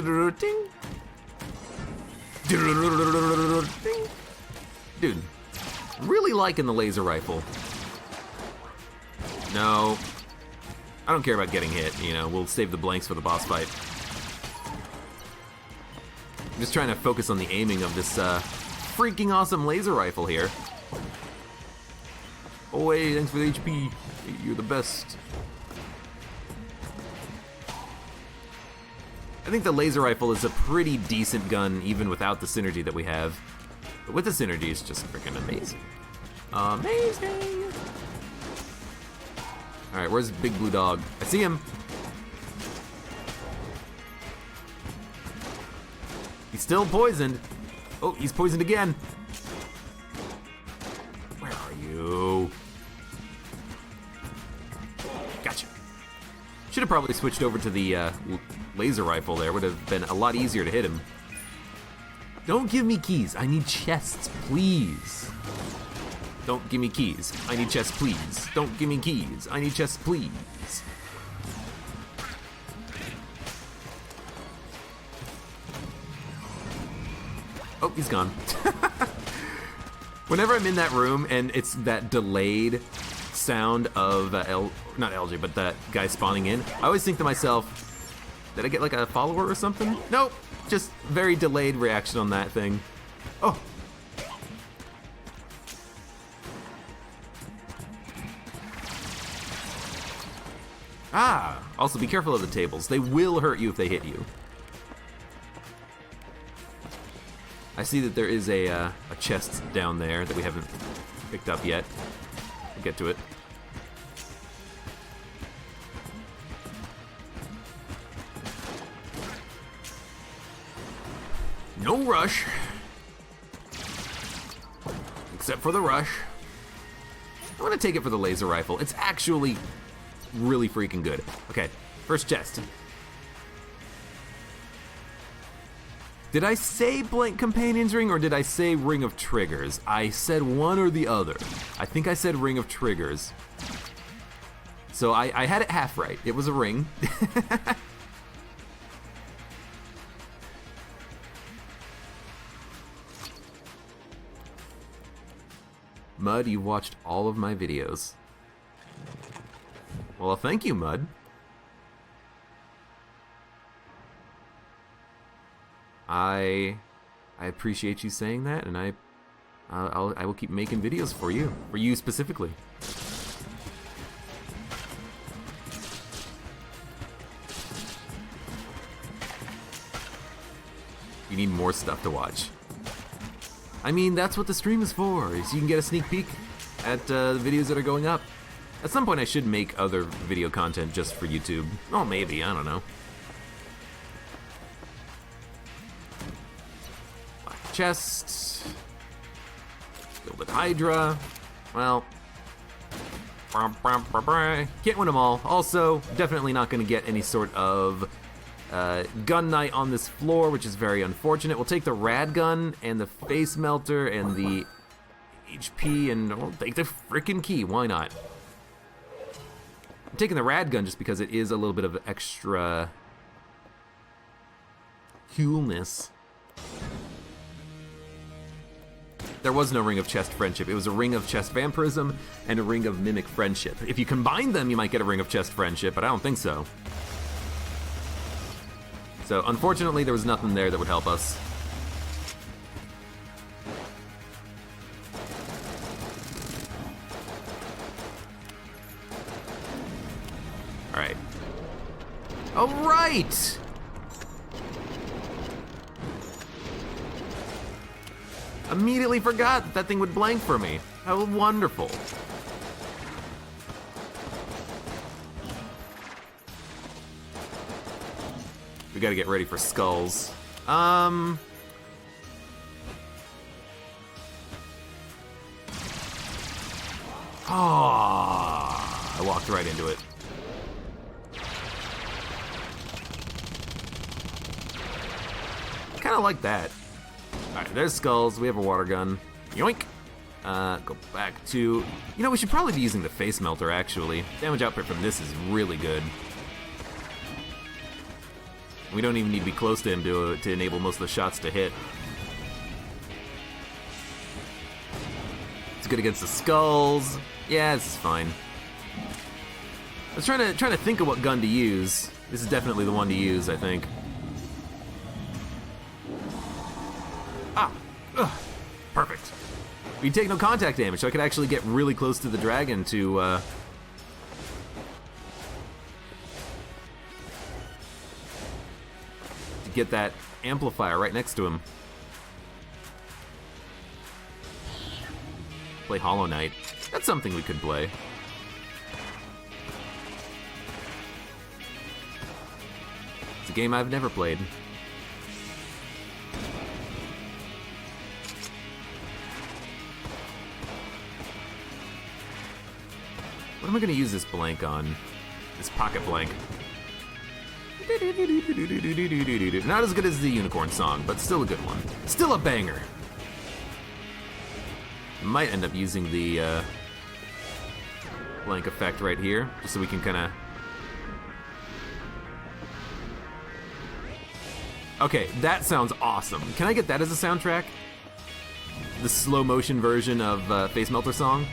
really liking the laser rifle. No, I don't care about getting hit, you know, we'll save the blanks for the boss fight. I'm just trying to focus on the aiming of this freaking awesome laser rifle here. Oh hey, thanks for the HP, you're the best. I think the laser rifle is a pretty decent gun even without the synergy that we have. But with the synergy, it's just freaking amazing. Amazing! Alright, where's Big Blue Dog? I see him! He's still poisoned. Oh, he's poisoned again. Where are you? Gotcha. Should have probably switched over to the laser rifle there. Would have been a lot easier to hit him. Don't give me keys. I need chests, please. Don't give me keys. I need chests, please. Don't give me keys. I need chests, please. Oh, he's gone. Whenever I'm in that room and it's that delayed sound of not LG, but that guy spawning in, I always think to myself, did I get like a follower or something? Nope, just very delayed reaction on that thing. Oh. Ah, also be careful of the tables. They will hurt you if they hit you. I see that there is a chest down there that we haven't picked up yet. We'll get to it. No rush. Except for the rush. I want to take it for the laser rifle. It's actually really freaking good. Okay, first chest. Did I say blank companion's ring or did I say ring of triggers? I said one or the other. I think I said ring of triggers. So I had it half right. It was a ring. Mud, you've watched all of my videos. Well, thank you, Mud. I appreciate you saying that, and I will keep making videos for you specifically. You need more stuff to watch. I mean, that's what the stream is for, is you can get a sneak peek at the videos that are going up. At some point I should make other video content just for YouTube. Oh, maybe, I don't know. Black chest. Gilded Hydra. Well, can't win them all. Also, definitely not going to get any sort of gun night on this floor, which is very unfortunate. We'll take the rad gun and the face melter and the HP, and we'll take the freaking key. Why not? I'm taking the rad gun just because it is a little bit of extra coolness. There was no Ring of Chest Friendship. It was a Ring of Chest Vampirism and a Ring of Mimic Friendship. If you combine them, you might get a Ring of Chest Friendship, but I don't think so. So, unfortunately, there was nothing there that would help us. Alright. Alright! Immediately forgot that thing would blank for me. How wonderful. We gotta get ready for skulls. Oh, I walked right into it. Kinda like that. Alright, there's skulls. We have a water gun. Yoink! Go back to... You know, we should probably be using the face melter, actually. Damage output from this is really good. We don't even need to be close to him to enable most of the shots to hit. It's good against the skulls. Yeah, this is fine. I was trying to think of what gun to use. This is definitely the one to use, I think. Ugh, perfect. We take no contact damage, so I could actually get really close to the dragon to get that amplifier right next to him. Play Hollow Knight. That's something we could play. It's a game I've never played. What am I gonna use this blank on? This pocket blank. Not as good as the Unicorn song, but still a good one. Still a banger. Might end up using the blank effect right here, just so we can kinda... Okay, that sounds awesome. Can I get that as a soundtrack? The slow motion version of Face Melter song?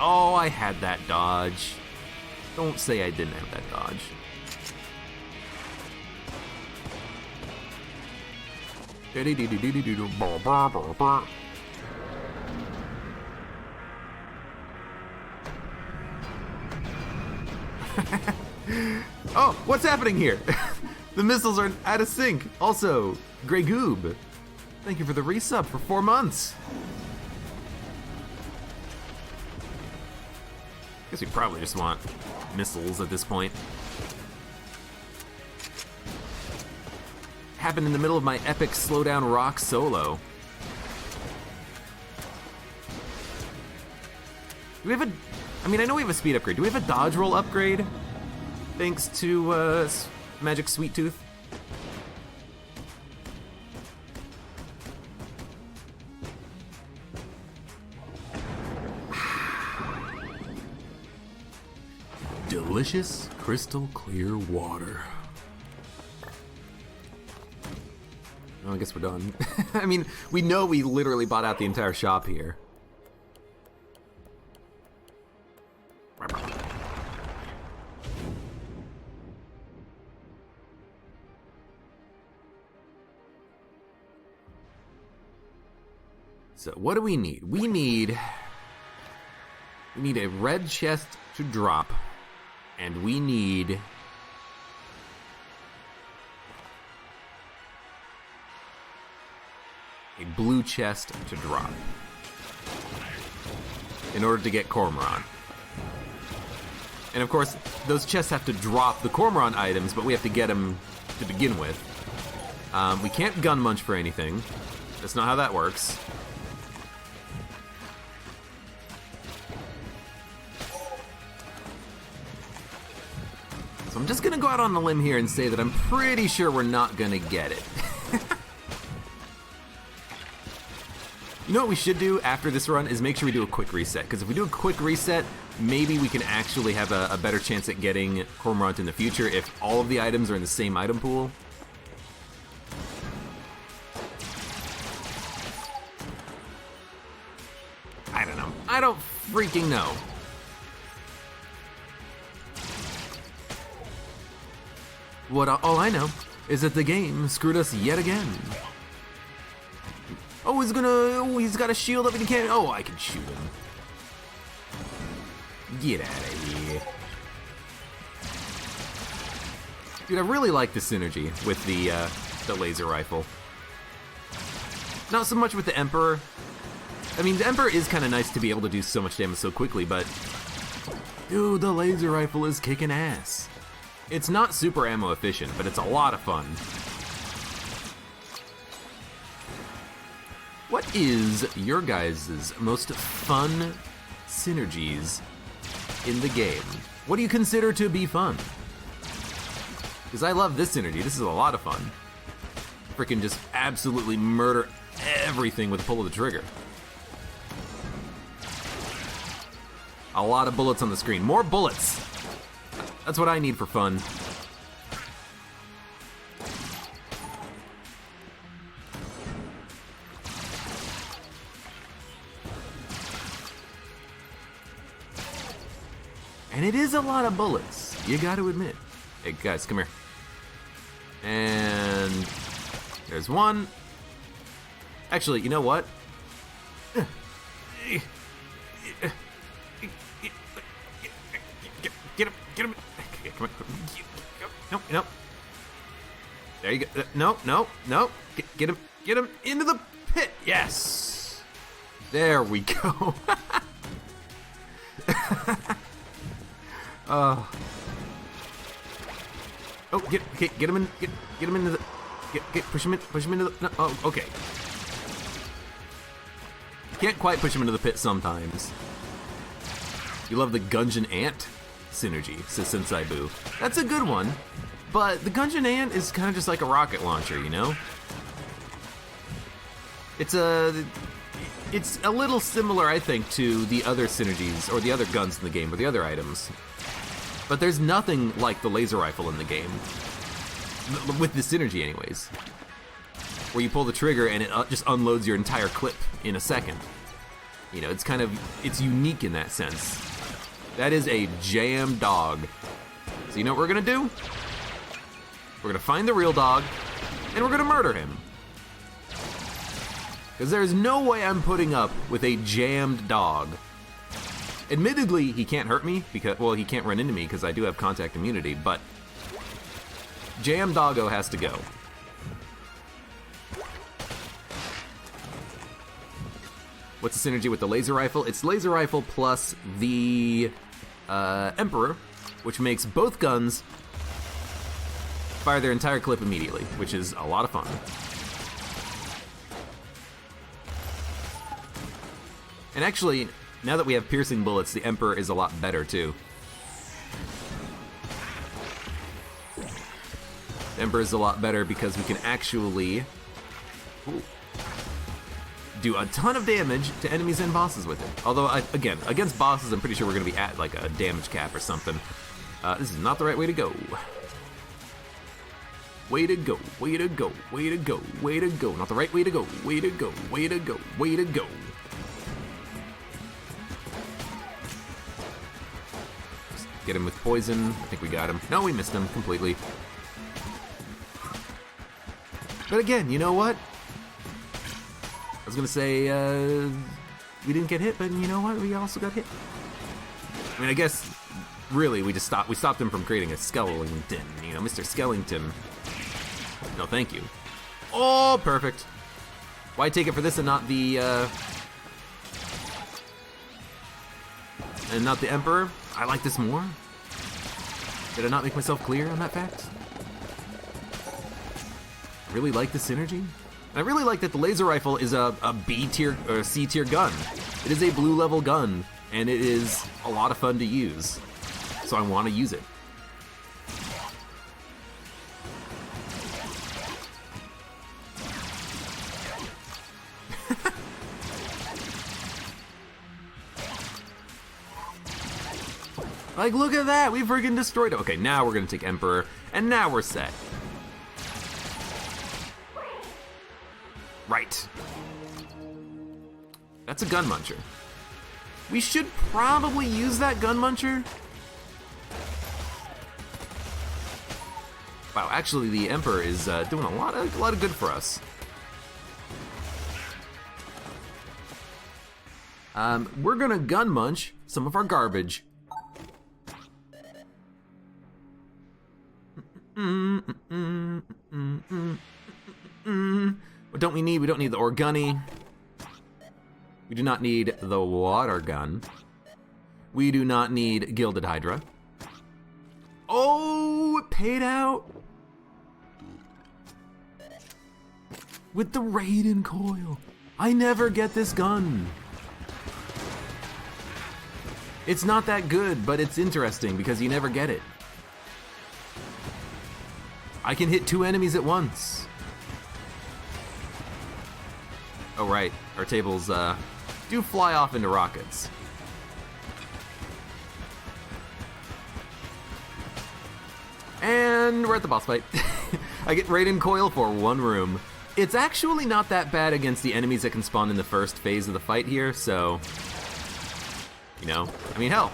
Oh, I had that dodge. Don't say I didn't have that dodge. Oh, what's happening here? The missiles are out of sync. Also, Grey Goob, thank you for the resub for 4 months. Guess we probably just want missiles at this point. Happened in the middle of my epic slowdown rock solo. Do we have a... I mean, I know we have a speed upgrade. Do we have a dodge roll upgrade? Thanks to Magic Sweet Tooth. Delicious, crystal clear water. Oh, I guess we're done. I mean, we know we literally bought out the entire shop here. So what do we need? We need a red chest to drop. And we need a blue chest to drop. in order to get Cormorant. And of course, those chests have to drop the Cormorant items, but we have to get them to begin with. We can't gun munch for anything. That's not how that works. So I'm just gonna go out on a limb here and say that I'm pretty sure we're not gonna get it. You know what we should do after this run is make sure we do a quick reset, because if we do a quick reset, maybe we can actually have a better chance at getting Cormorant in the future if all of the items are in the same item pool. I don't know. I don't freaking know. All I know is that the game screwed us yet again. Oh, he's got a shield up and he can't. Oh, I can shoot him. Get out of here. Dude, I really like the synergy with the laser rifle. Not so much with the Emperor. I mean, the Emperor is kind of nice to be able to do so much damage so quickly, but dude, the laser rifle is kicking ass. It's not super ammo efficient, but it's a lot of fun. What is your guys' most fun synergies in the game? What do you consider to be fun? Because I love this synergy. This is a lot of fun. Freaking just absolutely murder everything with a pull of the trigger. A lot of bullets on the screen. More bullets! That's what I need for fun. And it is a lot of bullets, you gotta admit. Hey guys, come here. And there's one. Actually, you know what? Get him, get him. Come on. No. There you go. No. Get him into the pit. Yes. There we go. Oh, get him in. Get him into the. Push him into the. No, oh, okay. Can't quite push him into the pit sometimes. You love the Gungeon Ant synergy, says Sensei Boo. That's a good one, but the Gungeon Ant is kind of just like a rocket launcher, you know? It's a little similar, I think, to the other synergies, or the other guns in the game, or the other items. But there's nothing like the laser rifle in the game. With the synergy, anyways. Where you pull the trigger and it just unloads your entire clip in a second. You know, it's unique in that sense. That is a jam dog. So you know what we're gonna do? We're gonna find the real dog, and we're gonna murder him. Because there's no way I'm putting up with a jammed dog. Admittedly, he can't hurt me, because, well, he can't run into me because I do have contact immunity, but Jam Doggo has to go. What's the synergy with the laser rifle? It's laser rifle plus the Emperor, which makes both guns fire their entire clip immediately, which is a lot of fun. And actually, now that we have piercing bullets, the Emperor is a lot better too. The Emperor is a lot better because we can actually do a ton of damage to enemies and bosses with it. Although, again, against bosses, I'm pretty sure we're going to be at like a damage cap or something. This is not the right way to go. Way to go, way to go, way to go, way to go. Not the right way to go, way to go, way to go, way to go. Just get him with poison. I think we got him. No, we missed him completely. But again, you know what? I was gonna say, we didn't get hit, but you know what? We also got hit. I mean, I guess, really, we stopped him from creating a skeleton, you know, Mr. Skellington. No, thank you. Oh, perfect. Why take it for this and not the, and not the Emperor. I like this more. Did I not make myself clear on that fact? I really like the synergy. I really like that the laser rifle is a B tier or C tier gun. It is a blue level gun, and it is a lot of fun to use. So I want to use it. Like, look at that, we freaking destroyed it. Okay, now we're gonna take Emperor, and now we're set. Right. That's a gun muncher. We should probably use that gun muncher. Wow, actually the Emperor is doing a lot of good for us. We're gonna gun munch some of our garbage. What don't we need? We don't need the Orgunny. We do not need the water gun. We do not need Gilded Hydra. Oh, it paid out with the Raiden coil. I never get this gun. It's not that good, but it's interesting because you never get it. I can hit 2 enemies at once. Oh right, our tables do fly off into rockets. And we're at the boss fight. I get Raiden Coil for 1 room. It's actually not that bad against the enemies that can spawn in the first phase of the fight here, so... You know, I mean, hell.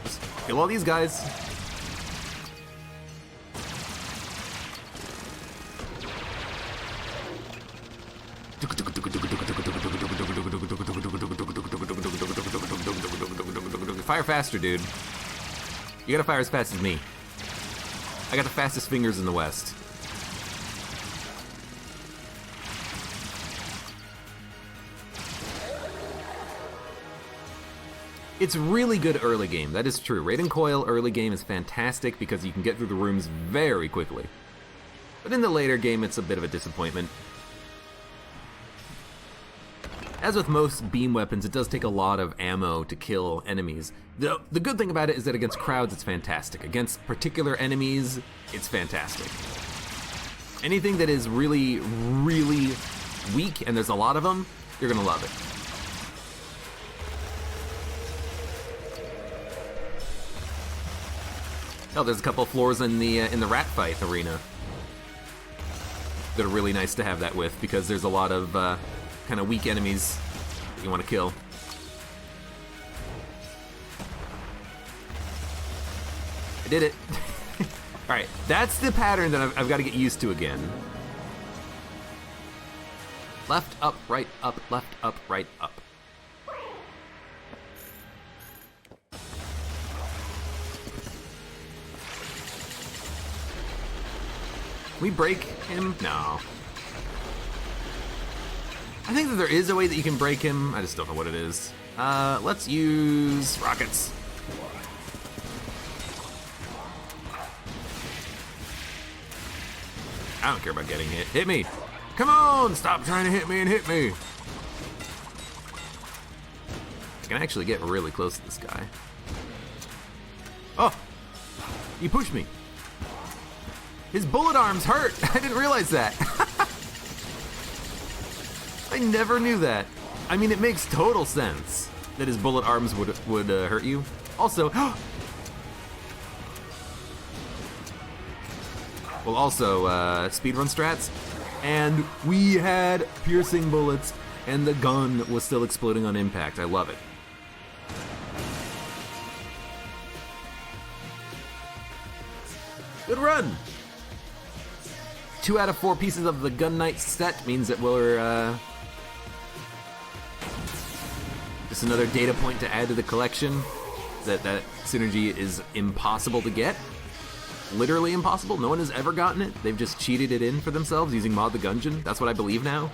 Just kill all these guys. Fire faster, dude. You gotta fire as fast as me. I got the fastest fingers in the West. It's really good early game, that is true. Raiden Coil early game is fantastic because you can get through the rooms very quickly. But in the later game, it's a bit of a disappointment. As with most beam weapons, it does take a lot of ammo to kill enemies. The good thing about it is that against crowds, it's fantastic. Against particular enemies, it's fantastic. Anything that is really, really weak, and there's a lot of them, you're gonna love it. Oh, there's a couple floors in the rat fight arena that are really nice to have that with, because there's a lot of kind of weak enemies that you want to kill. I did it. All right, that's the pattern that I've got to get used to again. Left, up, right, up, left, up, right, up. Can we break him? No. I think that there is a way that you can break him. I just don't know what it is. Let's use rockets. I don't care about getting hit. Hit me. Come on, stop trying to hit me and hit me. I can actually get really close to this guy. Oh, he pushed me. His bullet arms hurt. I didn't realize that. I never knew that. I mean, it makes total sense that his bullet arms would hurt you. Also, well, also speedrun strats, and we had piercing bullets, and the gun was still exploding on impact. I love it. Good run. 2 out of 4 pieces of the Gun Knight set means that we're just another data point to add to the collection. That synergy is impossible to get. Literally impossible. No one has ever gotten it. They've just cheated it in for themselves using Mod the Gungeon. That's what I believe now.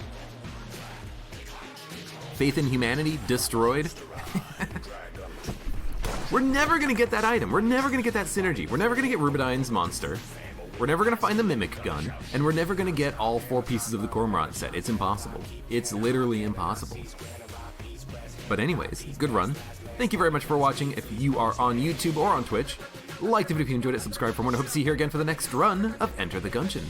Faith in humanity destroyed. We're never gonna get that item. We're never gonna get that synergy. We're never gonna get Rubidine's monster. We're never gonna find the Mimic Gun. And we're never gonna get all 4 pieces of the Cormorant set. It's impossible. It's literally impossible. But anyways, good run. Thank you very much for watching. If you are on YouTube or on Twitch, like the video if you enjoyed it, subscribe for more, and I hope to see you here again for the next run of Enter the Gungeon.